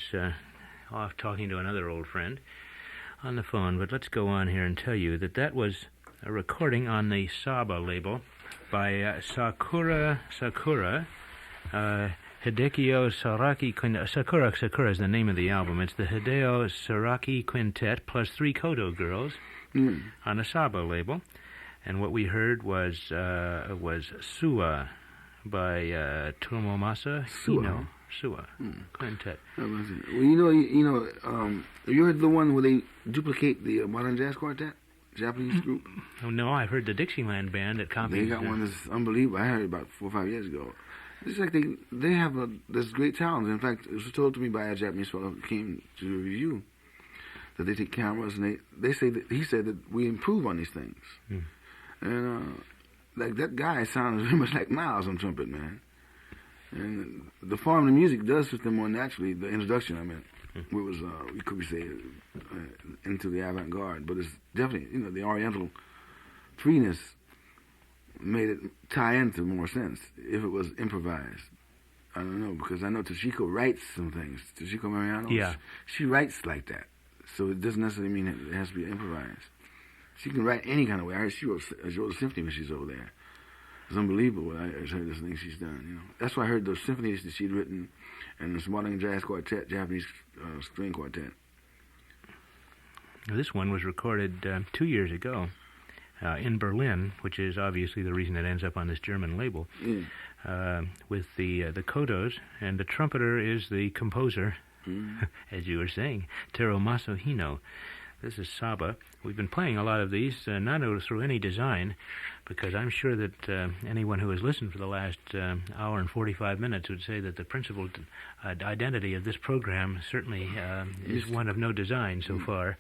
Speaker 1: off talking to another old friend on the phone, but let's go on here and tell you that that was a recording on the Saba label by Sakura Hideki Saraki Sakura is the name of the album. It's the Hideo Saraki Quintet plus 3 Kodo girls on the Saba label. And what we heard was Sua by Tomomasa Hino. Sua Quintet.
Speaker 2: Well, have you heard the one where they duplicate the modern jazz quartet? Japanese group?
Speaker 1: Oh, no, I've heard the Dixieland Band at copies.
Speaker 2: They got one that's unbelievable. I heard it about 4 or 5 years ago. It's like they have this great talent. In fact, it was told to me by a Japanese fellow who came to the review that they take cameras and they say that he said that we improve on these things. And like that guy sounds very much like Miles on trumpet, man. And the form of the music does fit them more naturally. The introduction, I meant, was we could say into the avant-garde, but it's definitely the Oriental freeness made it tie into more sense if it was improvised. I don't know, because I know Toshiko writes some things. Toshiko Mariano,
Speaker 1: yeah,
Speaker 2: she writes like that, so it doesn't necessarily mean it has to be improvised. She can write any kind of way. I heard she wrote a symphony when she's over there. It's unbelievable. I heard this thing she's done. That's why I heard those symphonies that she'd written, and this modern jazz quartet, Japanese string quartet.
Speaker 1: This one was recorded 2 years ago in Berlin, which is obviously the reason it ends up on this German label, with the Kodos, and the trumpeter is the composer, as you were saying, Teromasa Hino. This is Saba. We've been playing a lot of these, not through any design, because I'm sure that anyone who has listened for the last hour and 45 minutes would say that the principal identity of this program certainly is one of no design so far.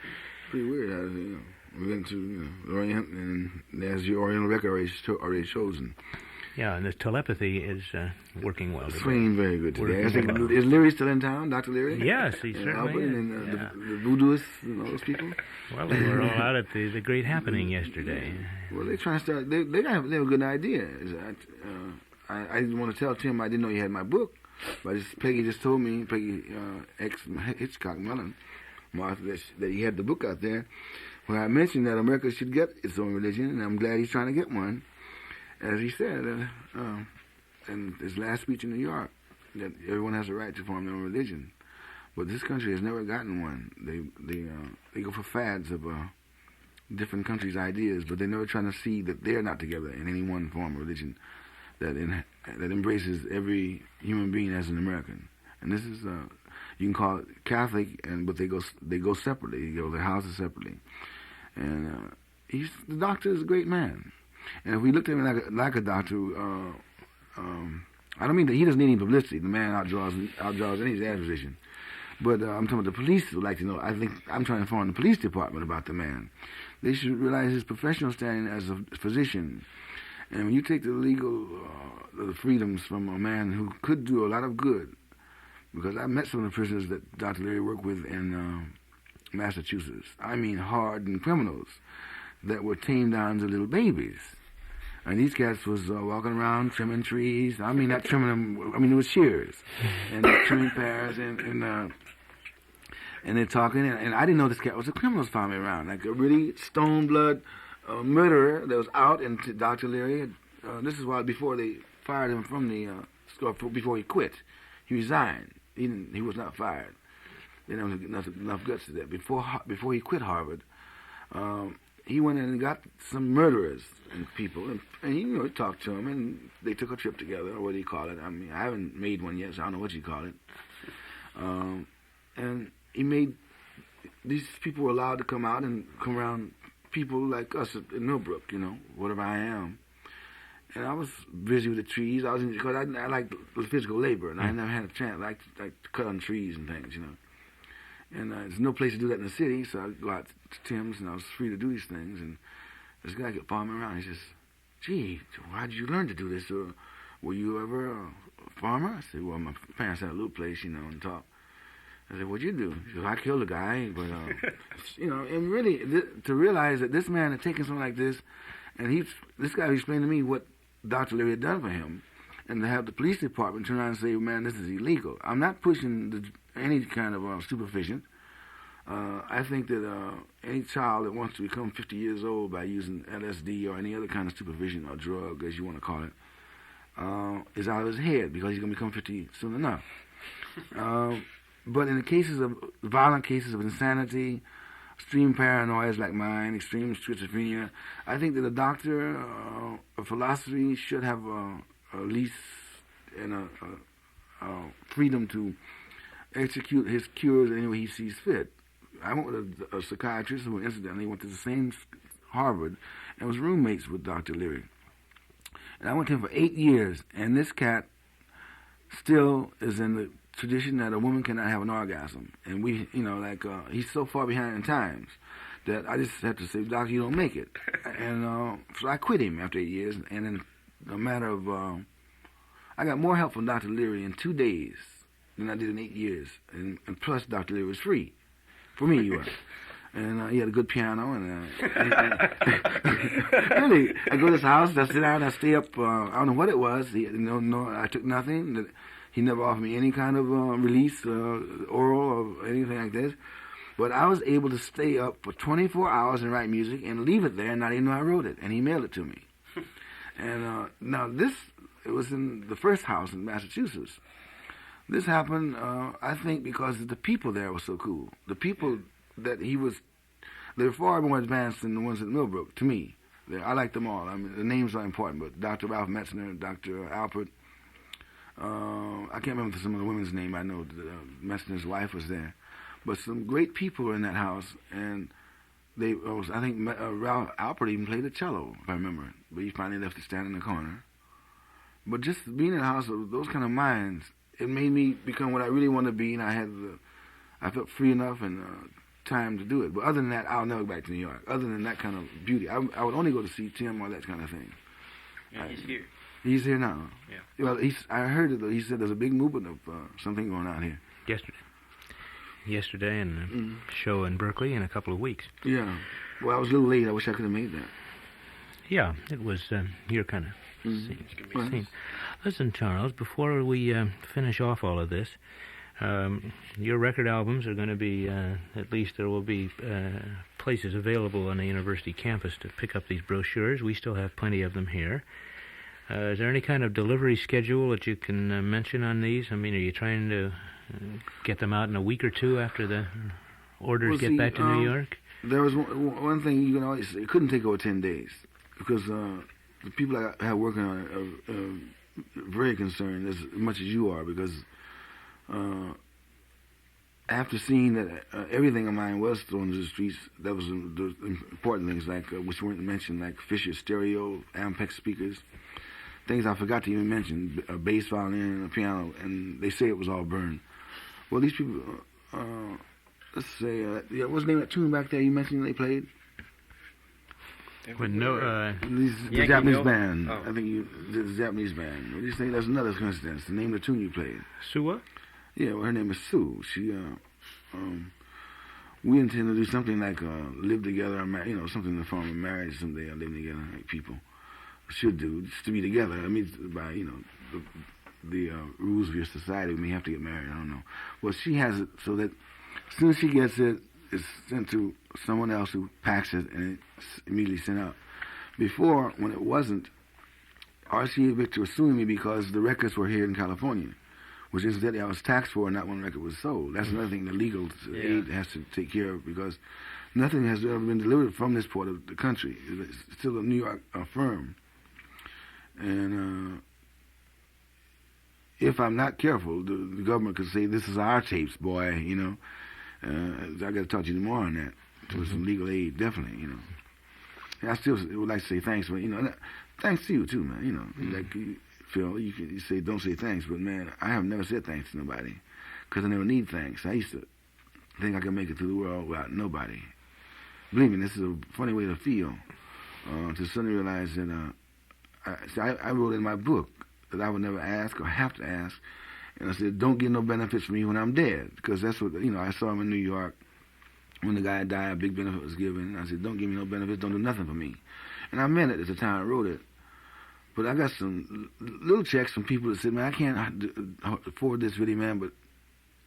Speaker 2: Pretty weird. We went to Orient, and there's your Oriental record already chosen.
Speaker 1: Yeah, and this telepathy is working well today.
Speaker 2: Swinging very good today.
Speaker 1: Well.
Speaker 2: Is Leary still in town, Dr. Leary?
Speaker 1: Yes, he certainly
Speaker 2: Albert,
Speaker 1: is.
Speaker 2: And the voodooists, those people?
Speaker 1: Well, they were all out at the great happening yesterday.
Speaker 2: Well, they're trying to start. They have a good idea. I didn't want to tell Tim I didn't know he had my book, but Peggy just told me, Peggy ex Hitchcock Mellon, Martha, that he had the book out there. Well, I mentioned that America should get its own religion, and I'm glad he's trying to get one. As he said in his last speech in New York, that everyone has a right to form their own religion, but this country has never gotten one. They go for fads of different countries' ideas, but they're never trying to see that they're not together in any one form of religion that embraces every human being as an American. And this is you can call it Catholic, but they go separately. They go to their houses separately. And the doctor is a great man. And if we looked at him like a doctor, I don't mean that he doesn't need any publicity. The man outdraws any jazz musician. But I'm talking about the police would like to know. I think I'm trying to inform the police department about the man. They should realize his professional standing as a physician. And when you take the legal the freedoms from a man who could do a lot of good, because I met some of the prisoners that Dr. Leary worked with in Massachusetts. I mean hardened criminals that were tamed down to little babies. And these cats was walking around trimming trees. I mean, not trimming them. I mean, it was shears. And trimming pears and they're talking. And I didn't know this cat was a criminal's family around. Like a really stone blood murderer that was out. And Dr. Leary, this is why before they fired him from the store, before he quit, he resigned. He was not fired. They didn't have enough guts to that. Before he quit Harvard, he went in and got some murderers and people, and he talked to them, and they took a trip together, or what do you call it? I mean, I haven't made one yet, so I don't know what you call it. And he made, these people were allowed to come out and come around people like us in Millbrook, whatever I am. And I was busy with the trees. Because I like physical labor, and I never had a chance. I like to cut on trees and things, And there's no place to do that in the city, so I'd go out to Tim's, and I was free to do these things. And this guy kept following me around. He says, "Gee, how did you learn to do this? Were you ever a farmer?" I said, "Well, my parents had a little place, and talk." I said, what'd you do? He said, I killed a guy, but, you know, and really, to realize that this man had taken something like this, and this guy explained to me what Dr. Leary had done for him, and to have the police department turn around and say, man, this is illegal. I'm not pushing any kind of supervision. I think that any child that wants to become 50 years old by using LSD or any other kind of supervision or drug, as you want to call it, is out of his head because he's going to become 50 soon enough. But in the cases of violent cases of insanity, extreme paranoias like mine, extreme schizophrenia, I think that a doctor of philosophy should have a lease and a freedom to execute his cures any way he sees fit. I went with a psychiatrist who incidentally went to the same Harvard and was roommates with Dr. Leary. And I went to him for 8 years, and this cat still is in the tradition that a woman cannot have an orgasm. And we, you know, like, he's so far behind in times that I just have to say, Doctor, you don't make it. And so I quit him after 8 years, and in a matter of, I got more help from Dr. Leary in 2 days than I did in 8 years. And plus, Dr. Leary was free. For me, you are. And he had a good piano, and really, I go to his house, I sit down, I stay up, I don't know what it was, I took nothing. He never offered me any kind of release, oral or anything like this. But I was able to stay up for 24 hours and write music and leave it there and not even know I wrote it. And he mailed it to me. And now it was in the first house in Massachusetts. This happened, I think, because the people there were so cool. The people that they were far more advanced than the ones at Millbrook, to me. I like them all. I mean, the names are important, but Dr. Ralph Metzner, Dr. Alpert, I can't remember some of the women's name. I know Metzner's wife was there. But some great people were in that house, and I think Ralph Alpert even played the cello, if I remember. But he finally left to stand in the corner. But just being in a house of those kind of minds, it made me become what I really want to be, and I felt free enough and time to do it. But other than that, I'll never go back to New York. Other than that kind of beauty, I would only go to see Tim or that kind of thing.
Speaker 3: Yeah, he's here.
Speaker 2: He's here now.
Speaker 3: Yeah.
Speaker 2: Well, I heard it. He said there's a big movement of something going on here.
Speaker 1: Yesterday, and a show in Berkeley in a couple of weeks.
Speaker 2: Yeah. Well, I was a little late. I wish I could have made that.
Speaker 1: Yeah, it was your kind of scene. Listen, Charles, before we finish off all of this, your record albums are going to be, at least there will be places available on the university campus to pick up these brochures. We still have plenty of them here. Is there any kind of delivery schedule that you can mention on these? I mean, are you trying to get them out in a week or two after the orders get back to New York?
Speaker 2: There was one thing you can always say. It couldn't take over 10 days because the people I have working on it are very concerned as much as you are because after seeing that everything of mine was thrown to the streets, that was the important things like which weren't mentioned, like Fisher stereo, Ampex speakers, things I forgot to even mention, a bass violin and a piano, and they say it was all burned. Well, these people, let's say, what's the name of that tune back there you mentioned they played? The Japanese band.
Speaker 3: Oh.
Speaker 2: I think the Japanese band. What do you think? That's another coincidence. The name of the tune you played.
Speaker 1: Suwa?
Speaker 2: Yeah, well, her name is Sue. She, we intend to do something like live together, something in the form of marriage someday, or living together like people should do, just to be together. I mean, by, the rules of your society, we may have to get married, I don't know. Well, she has it so that as soon as she gets it, it's sent to someone else who packs it, and it's immediately sent out. Before, when it wasn't, RCA Victor was suing me because the records were here in California, which incidentally I was taxed for, and not one record was sold. That's another thing the legal aid has to take care of because nothing has ever been delivered from this part of the country. It's still a New York firm. And if I'm not careful, the government could say, this is our tapes, boy, I got to talk to you tomorrow on that. For some legal aid, definitely, And I still would like to say thanks, but, thanks to you, too, man, Like, Phil, you say don't say thanks, but, man, I have never said thanks to nobody because I never need thanks. I used to think I could make it through the world without nobody. Believe me, this is a funny way to feel, to suddenly realize that I wrote in my book that I would never ask or have to ask And I said, don't get no benefits from me when I'm dead, because that's what, I saw him in New York. When the guy died, a big benefit was given. I said, don't give me no benefits, don't do nothing for me. And I meant it at the time I wrote it. But I got some little checks from people that said, man, I can't afford this really, man, but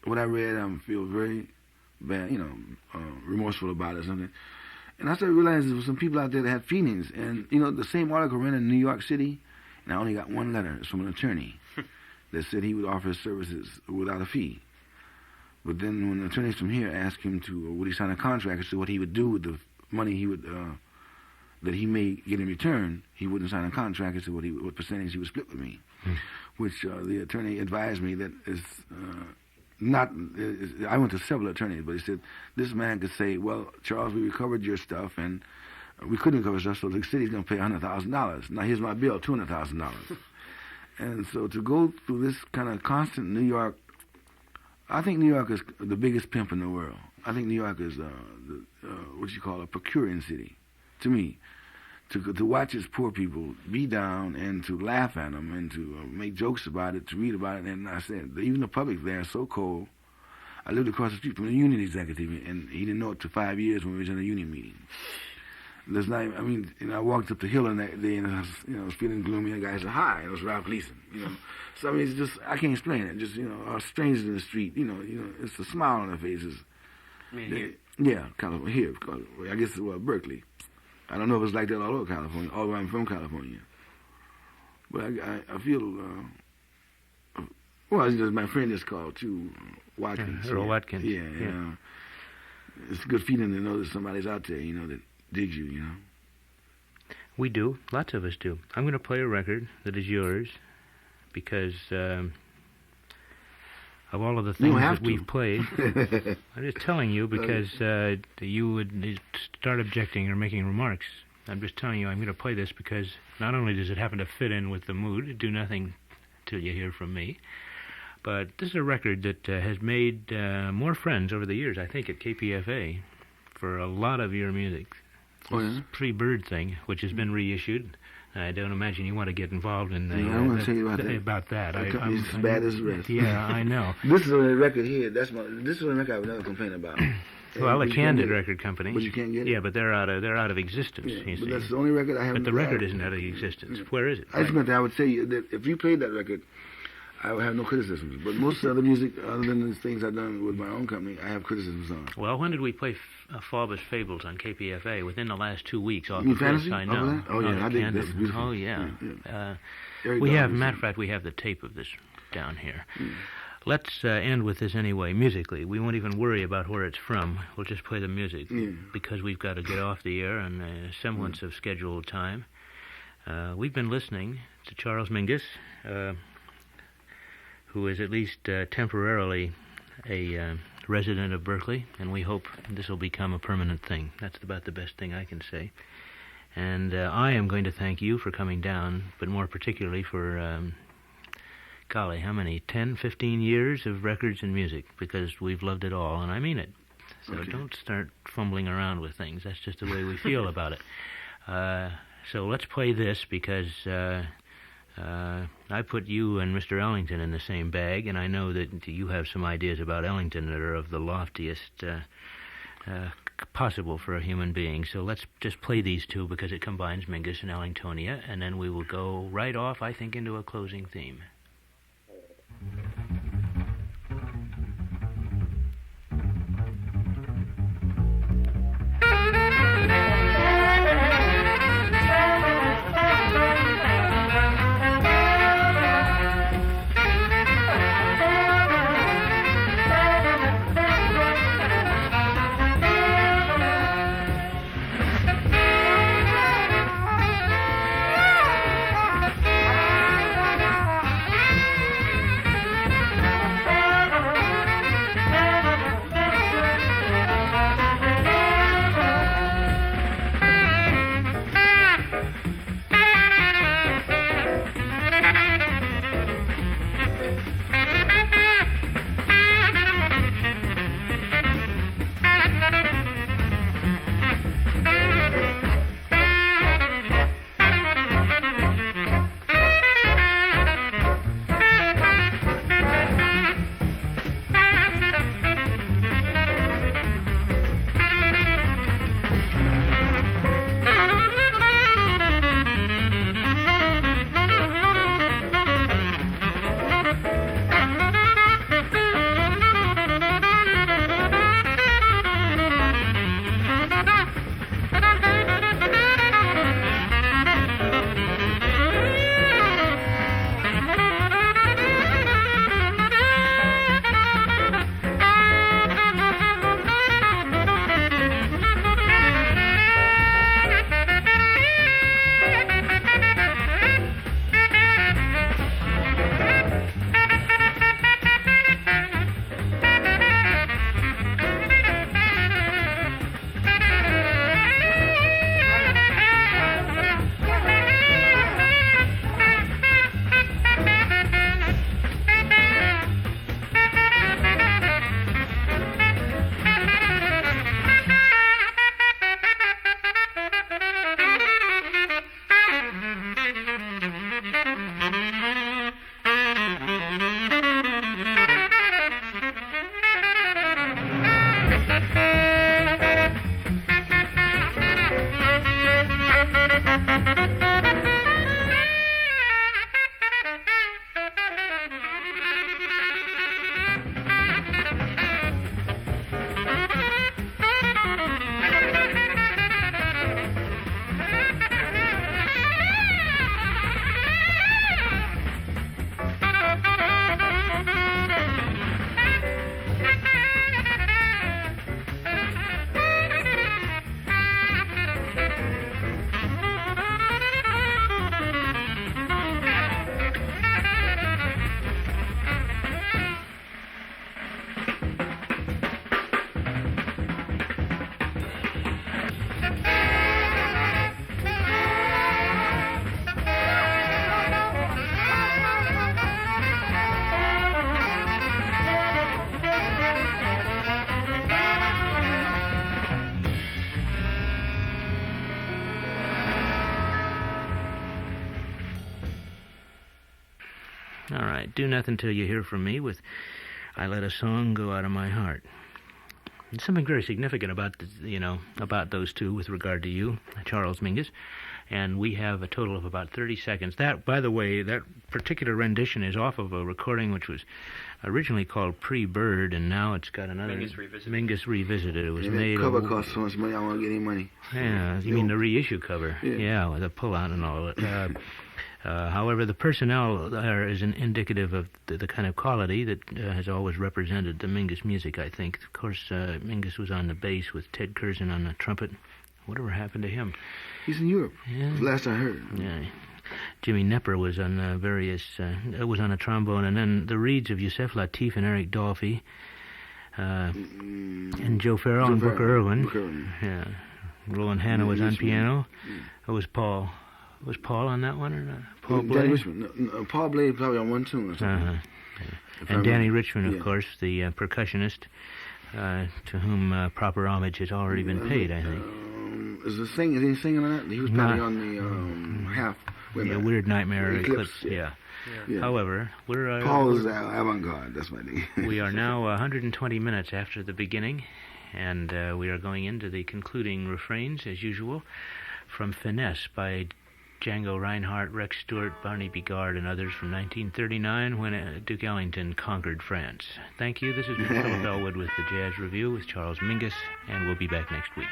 Speaker 2: what I read, I feel very bad, remorseful about it or something. And I started realizing there were some people out there that had feelings. And, the same article ran in New York City, and I only got one letter. It's from an attorney that said he would offer his services without a fee. But then when the attorneys from here asked him to, would he sign a contract as to what he would do with the money he would, that he may get in return, he wouldn't sign a contract as to what percentage he would split with me. Which the attorney advised me that is not, I went to several attorneys, but he said, this man could say, well, Charles, we recovered your stuff, and we couldn't recover stuff, so the city's going to pay $100,000. Now here's my bill, $200,000. And so to go through this kind of constant New York, I think New York is the biggest pimp in the world. I think New York is what you call a procuring city, to me. To watch its poor people be down and to laugh at them and to make jokes about it, to read about it. And I said, even the public there is so cold. I lived across the street from a union executive, and he didn't know it for 5 years when we was in a union meeting. There's not, I walked up the hill and that day, and I was feeling gloomy, and the guy said, hi, it was Ralph Gleason, So, it's just, I can't explain it. Just, strangers in the street, it's a smile on their faces.
Speaker 3: Here?
Speaker 2: Yeah, California, here, I guess it was Berkeley. I don't know if it's like that all over California, although I'm from California. But I feel, it's just my friend is called, too, Watkins.
Speaker 1: Earl Watkins.
Speaker 2: Yeah. It's a good feeling to know that somebody's out there, that digs you,
Speaker 1: We do. Lots of us do. I'm going to play a record that is yours because of all of the things that we've played. I'm just telling you because you would start objecting or making remarks. I'm just telling you I'm going to play this because not only does it happen to fit in with the mood, do nothing till you hear from me, but this is a record that has made more friends over the years, I think, at KPFA for a lot of your music. This Pre-Bird thing, which has been reissued. I don't imagine you want to get involved in
Speaker 2: I want to tell you
Speaker 1: about that.
Speaker 2: I'm as bad as the rest.
Speaker 1: Yeah, I know.
Speaker 2: This is on the record here. This is on the record I would never complain about.
Speaker 1: Well, a Candid record company.
Speaker 2: But you can't get it?
Speaker 1: Yeah, but they're out of existence, you see.
Speaker 2: But that's the only record I haven't.
Speaker 1: But the record isn't out of existence. Where is it?
Speaker 2: I just meant that I would say that if you played that record, I would have no criticisms. But most of the music, other than the things I've done with my own company, I have criticisms on.
Speaker 1: Well, when did we play Faubus Fables on KPFA? Within the last 2 weeks. Off
Speaker 2: You mean
Speaker 1: the
Speaker 2: Fantasy?
Speaker 1: I know.
Speaker 2: Oh, yeah, I think that's beautiful.
Speaker 1: Oh, yeah. Matter of fact, we have the tape of this down here. Let's end with this anyway, musically. We won't even worry about where it's from. We'll just play the music because we've got to get off the air on a semblance of scheduled time. We've been listening to Charles Mingus, who is at least temporarily a resident of Berkeley, and we hope this will become a permanent thing. That's about the best thing I can say. And I am going to thank you for coming down, but more particularly for, golly, how many, 10, 15 years of records and music, because we've loved it all, and I mean it. So don't start fumbling around with things. That's just the way we feel about it. So let's play this because I put you and Mr. Ellington in the same bag, and I know that you have some ideas about Ellington that are of the loftiest possible for a human being. So let's just play these two because it combines Mingus and Ellingtonia, and then we will go right off, I think, into a closing theme. Do Nothing Till You Hear From Me with I Let a Song Go Out of My Heart. There's something very significant about, about those two with regard to you, Charles Mingus. And we have a total of about 30 seconds. That, by the way, that particular rendition is off of a recording which was originally called Pre-Bird, and now it's got another... Mingus Revisited. It was made...
Speaker 2: The cover cost so much money, I won't get any money.
Speaker 1: Yeah, you mean the reissue cover? Yeah, with a pull-out and all of it. However, the personnel there is indicative of the kind of quality that has always represented the Mingus music, I think. Of course, Mingus was on the bass with Ted Curzon on the trumpet. Whatever happened to him?
Speaker 2: He's in Europe.
Speaker 1: Yeah.
Speaker 2: Last I heard.
Speaker 1: Yeah. Jimmy Knepper was on was on a trombone, and then the reeds of Yusef Lateef and Eric Dolphy, and Joe Farrell and Booker Erwin. Yeah. Roland Hanna was on piano. It was Paul. Was Paul on that one or not? Paul Blade?
Speaker 2: Danny Richmond. No, Paul Blade probably on one tune or something.
Speaker 1: And Danny Richmond, of course, the percussionist, to whom proper homage has already been paid, I think.
Speaker 2: Is he singing on that? He was probably on the half.
Speaker 1: Weird Nightmare Eclipse. Yeah. However, we're...
Speaker 3: Paul
Speaker 2: is Avant-garde, that's my name.
Speaker 1: We are now 120 minutes after the beginning, and we are going into the concluding refrains, as usual, from Finesse by Django Reinhardt, Rex Stewart, Barney Bigard, and others from 1939 when Duke Ellington conquered France. Thank you. This is Philip Elwood with the Jazz Review with Charles Mingus, and we'll be back next week.